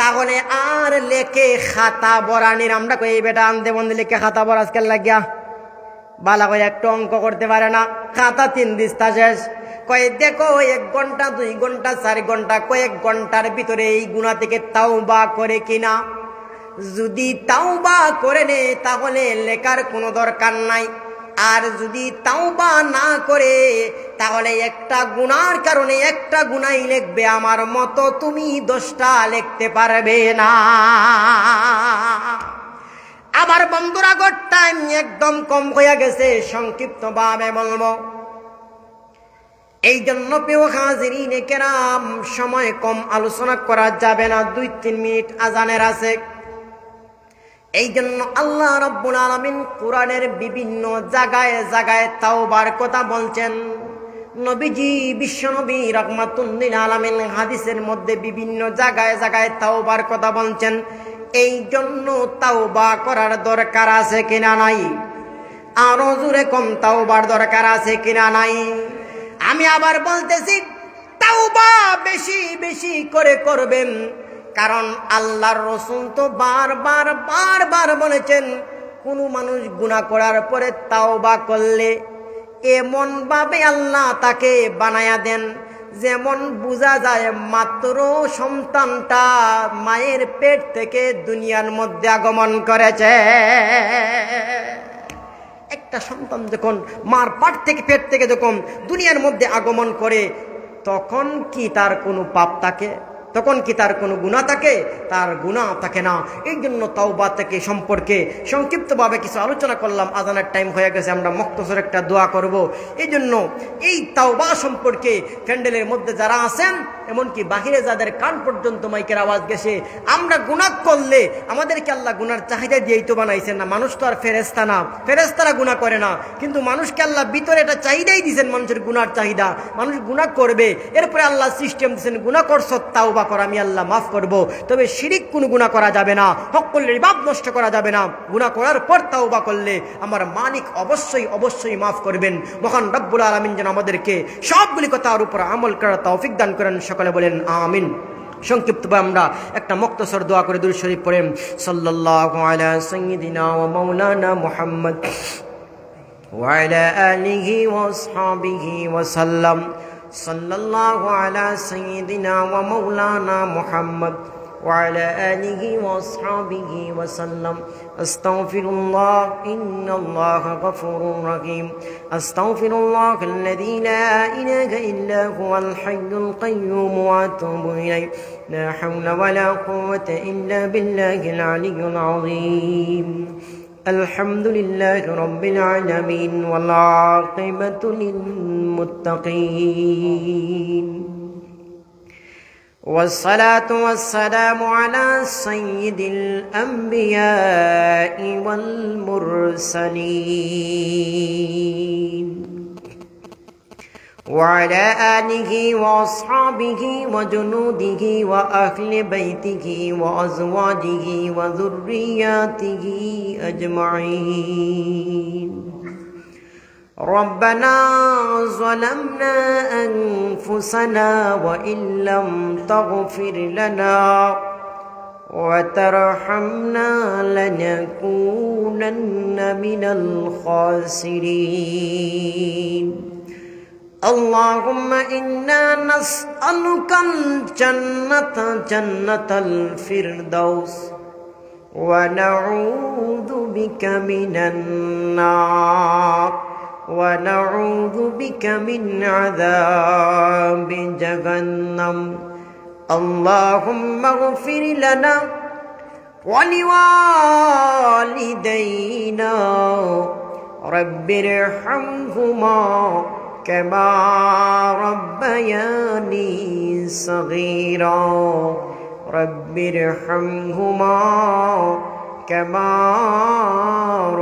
তাহলে আর লেখে খাতা বরানির। আমরা কই বেটা আনতে বন্ধে লেখে খাতা বর আজকাল লাগিয়া বালা কয়ে একটু অঙ্ক করতে পারে না, খাতা 3 দিস্তা শেষ। কয়ে দেখো 1 ঘন্টা 2 ঘন্টা 4 ঘন্টা কয়েক ঘন্টার ভিতরে এই গুনাহ থেকে তাওবা করে কিনা। যদি তাওবা করে নে তাহলে লেখার কোনো দরকার নাই, আর যদি তাওবা না করে তাহলে একটা গুনার কারণে একটা গুনাই লিখবে, আমার মতো তুমি 10টা লিখতে পারবে না। আবার বন্ধুরা গো টাইম একদম কম হয়ে গেছে, সংক্ষিপ্ত ভাবে বলবো। এই জন্য প্রিয় হাজিরিনে কেরাম সময় কম, আলোচনা করা যাবে না, 2-3 মিনিট আজানের আছে। এই জন্য আল্লাহ রাব্বুল আলামিন কোরআনের বিভিন্ন জায়গায় জায়গায় তাওবার কথা বলছেন। নবীজি বিশ্বনবী রাহমাতুল লিল আলামিন হাদিসের মধ্যে বিভিন্ন জায়গায় জায়গায় তাওবার কথা বলছেন। এই জন্য তাওবা করার দরকার আছে কিনা নাই? আরো জোরে কম, তাওবার দরকার আছে কিনা নাই? আমি আবার বলতেছি তাওবা বেশি বেশি করে করবেন, কারণ আল্লাহর রাসূল তো বারবার বলেছেন কোন মানুষ গুনাহ করার পরে তাওবা করলে এমন ভাবে আল্লাহ তাকে বানায়া দেন যেমন বোঝা যায় মাত্র সন্তানটা মায়ের পেট থেকে দুনিয়ার মধ্যে আগমন করেছে। একটা সন্তান যখন মার পেট থেকে যখন দুনিয়ার মধ্যে আগমন করে তখন কি তার কোনো পাপ থাকে? তখন কি তার কোনো গুনাহ থাকে? তার গুনাহ থাকে না। এই জন্য তাওবা থেকে সম্পর্কে সংক্ষিপ্তভাবে কিছু আলোচনা করলাম। আজানের টাইম হয়ে গেছে, আমরা মুক্তসর একটা দোয়া করব। এই জন্য এই তাওবা সম্পর্কে প্যান্ডেলের মধ্যে যারা আছেন, এমনকি বাহিরে যাদের কান পর্যন্ত মাইকের আওয়াজ গেছে, আমরা গুনাহ করলে আমাদেরকে আল্লাহ গুনার চাহিদা দিয়েই তো বানাইছেন না। মানুষ তো আর ফেরেশতা না, ফেরেশতারা গুনাহ করে না, কিন্তু মানুষকে আল্লাহ ভিতরে এটা চাহিদাই দিয়েছেন, মানুষের গুনার চাহিদা। মানুষ গুনাহ করবে, এরপরে আল্লাহ সিস্টেম দিয়েছেন গুনাহ করছ তাওবা কর, আমি আল্লাহ মাফ করব। তবে শিরিক কোনো গুনাহ করা যাবে না, হক করলে ইবাদত নষ্ট করা যাবে না। গুনাহ করার পর তাওবা করলে আমার মালিক অবশ্যই মাফ করবেন। মহান রব্বুল আলামিন যেন আমাদেরকে সবগুলি কথার উপর আমল করার তৌফিক দান করেন। সকলে বলেন আমিন। সংক্ষিপ্তভাবে আমরা একটা মুক্তসর দোয়া করে দুরূদ শরীফ পড়েন। সাল্লাল্লাহু আলা সাইয়্যিদিনা ওয়া মাওলানা মুহাম্মদ ওয়া আলা আলিহি ওয়া আসহাবিহি ওয়া সাল্লাম। সাল্লাল্লাহু আলা সাইয়্যিদিনা ওয়া মাওলানা মুহাম্মদ ওয়া আলা আলিহি ওয়া আসহাবিহি ওয়া সাল্লাম। আস্তাগফিরুল্লাহ, ইন্নাল্লাহা গফুরুর রহিম। আস্তাগফিরুল্লাহাল্লাযী লা ইলাহা ইল্লা হুয়াল হাইয়ুল কাইয়্যুম ওয়া আতুবু ইলাইহি। লা হাওলা ওয়া লা কুওয়াতা ইল্লা বিল্লাহিল আলিয়্যিল আযীম। আলহামদুলিল্লাহি রাব্বিল আলামিন ওয়াল আকিবাতু লিল মুত্তাকিন। والصلاة والسلام على سيد الأنبياء والمرسلين وعلى آله وأصحابه وجنوده وأهل بيته وأزواجه وذرياته أجمعين. ربنا ظلمنا أنفسنا وإن لم تغفر لنا وترحمنا لنكونن من الخاسرين. اللهم إنا نسألك الجنة جنة الفردوس ونعوذ بك من النار ونعوذ بك من عذاب جهنم. اللهم اغفر لنا ولوالدينا رب ارحمهما كما ربياني صغيرا رب ارحمهما كما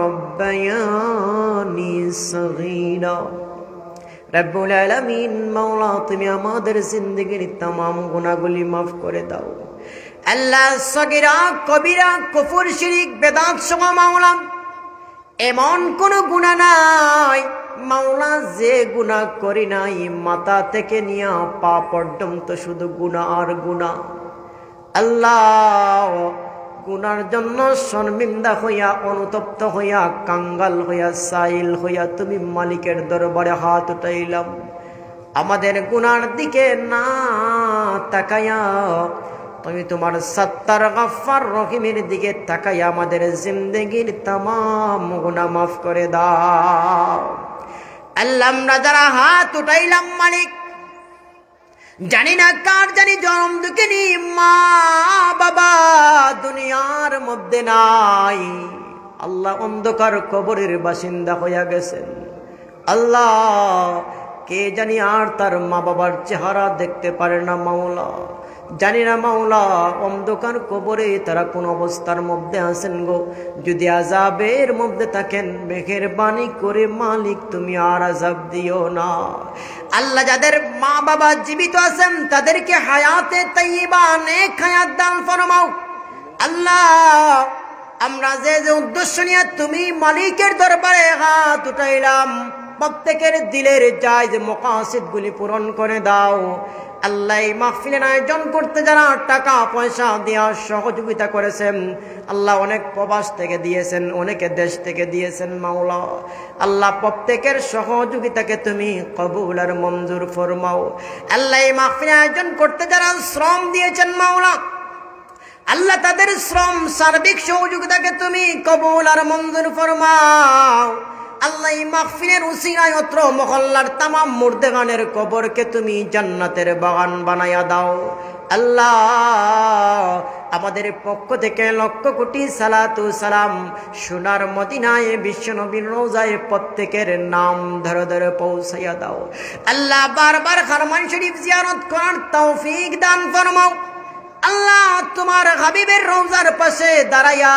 ربياني صغيرا. রব্বুল আলামিন মাওলা, তুমি আমাদের জিন্দেগীর तमाम গুনাহগুলি মাফ করে দাও আল্লাহ। সগীরা কবিরা কুফর শিরিক বেদাত সহ মাওলা এমন কোন গুনাহ নাই মাওলা যে গুনাহ করি নাই মাথা থেকে নিয়ে পা পর্যন্ত শুধু গুনাহ আর গুনাহ। আল্লাহ গুনার জন্য শর্মিন্দা হইয়া, অনুতপ্ত হইয়া, কাঙ্গাল হইয়া, সাইল হইয়া তুমি মালিকের দরবারে হাত উঠাইলাম। আমাদের গুনার দিকে না তাকায়া তুমি তোমার সত্তার গফফার রহিমের দিকে তাকায়া আমাদের জিন্দেগির তামাম গুনাহ মাফ করে দাও। আল্লাহ আমরা যারা হাত উঠাইলাম মালিক, জানি না কার জানি জনম দুঃখিনী মা বাবা দুনিয়ার মধ্যে নাই। আল্লাহ অন্ধকার কবরের বাসিন্দা হইয়া গেছেন। আল্লাহ কে জানি আর তার মা বাবার চেহারা দেখতে পারে না মাওলা, জানি না মাওলা অন্ধকার কবরে তারা কোন অবস্থার মধ্যে আছেন গো। যদি আযাবের মধ্যে থাকেন মেহেরবানি করে মালিক তুমি আর আযাব দিও না। আল্লাহ যাদের মা বাবা জীবিত আছেন তাদেরকে হায়াতে তাইয়্যিবা নেক হায়াত দান ফরমাও। আল্লাহ আমরা যে যে উদ্দেশ্য নিয়ে তুমি মালিকের দরবারে হাত উঠাইলাম প্রত্যেকের দিলের জায়েজ মাকাসিদ গুলি পূরণ করে দাও। আল্লাহ এই মাহফিলের আয়োজন করতে যারা টাকা পয়সা দিয়া সহযোগিতা করেছেন, আল্লাহ অনেক প্রবাস থেকে দিয়েছেন, অনেকে দেশ থেকে দিয়েছেন মাওলা। আল্লাহ প্রত্যেকের সহযোগিতাকে তুমি কবুল আর মঞ্জুর ফরমাও। আল্লাহ এই মাহফিলের আয়োজন করতে যারা শ্রম দিয়েছেন মাওলা, আল্লাহ তাদের শ্রম সার্বিক সহযোগিতাকে তুমি কবুল আর মঞ্জুর ফরমাও। আল্লাহ এই মাহফিলের উসিলায় অত্র মহল্লার তামাম মুর্দেগানের কবরকে তুমি জান্নাতের বাগান বানায়া দাও। আল্লাহ আমাদের পক্ষ থেকে লক্ষ কোটি সালাতু সালাম সোনার মদিনায় বিশ্বনবীর রওজায় প্রত্যেকের নাম ধরে ধরে পৌঁছাইয়া দাও। আল্লাহ বারবার হারমান শরীফ জিয়ারত করার তৌফিক দান ফরমাও। আল্লাহ তোমার হাবিবের রওজার পাশে দাঁড়াইয়া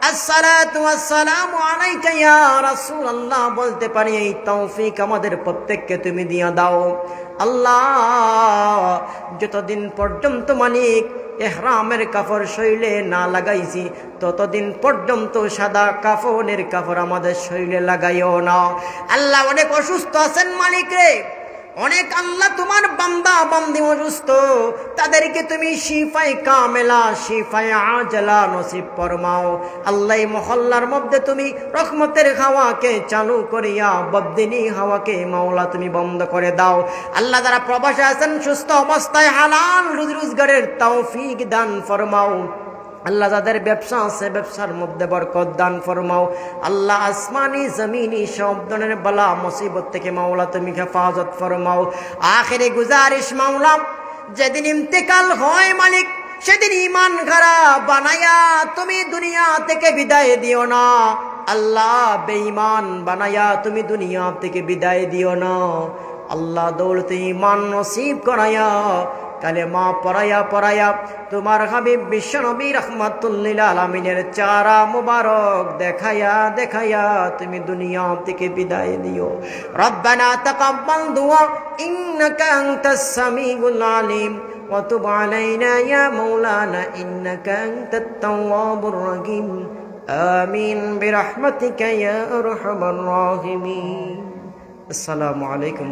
আসসালাতু ওয়াসসালামু আলাইকা ইয়া রাসূলুল্লাহ বলতে পারি এই তৌফিক আমাদের প্রত্যেককে তুমি দিয়া দাও। আল্লাহ যতদিন পর্যন্ত মালিক ইহরামের কাপড় শরীরে না লাগাইছি ততদিন পর্যন্ত সাদা কাফনের কাপড় আমাদের শরীরে লাগাইও না। আল্লাহ অনেক অসুস্থ আছেন মালিক রে, অনেক আল্লাহ তোমার বান্দা বান্দি অসুস্থ, তাদেরকে তুমি শিফায়ে কামেলা শিফায়ে আজলা নসিব ফরমাও। আল্লাহ মহল্লার মধ্যে তুমি রহমতের হাওয়াকে চালু করিয়া বদিনী হাওয়াকে মাওলা তুমি বন্ধ করে দাও। আল্লাহ যারা প্রবাসে আছেন সুস্থ অবস্থায় হালাল রুজি রোজগারের তৌফিক দান ফরমাও। আল্লাহ যাদের ব্যবসা আছে ব্যবসার মধ্যে বরকত দান ফরমাও। আল্লাহ আসমানি জমিনি সব ধরনের বালা মুসিবত থেকে মাওলা তুমি হেফাজত ফরমাও। আখিরে গুজারিশ মাওলা যেদিন ইন্তেকাল হয় মালিক সেদিন ঈমান খারাপ বানায়া তুমি দুনিয়া থেকে বিদায় দিও না। আল্লাহ বেঈমান বানায়া তুমি দুনিয়া থেকে বিদায় দিও না। আল্লাহ দৌলতে ঈমান নসিব করায়া কালেমা পড়ায়া পড়ায়া তোমার হাবিব বিশ্বনবী রাহমাতুল্লিল আলামিনের চারা মুবারক দেখায়া দেখায়া তুমি দুনিয়া থেকে বিদায় দিও। রব্বানা তাকাব্বাল দুআ ইন্নাকা আনতাস সামিউল আলিম ওয়া তুব আলাইনা ইয়া মাওলানা ইন্নাকা আনতাত তাওয়াবুর রহিম। আমিন বিরহমাতিকা ইয়া আরহামার রাহিমিন। আসসালামু আলাইকুম।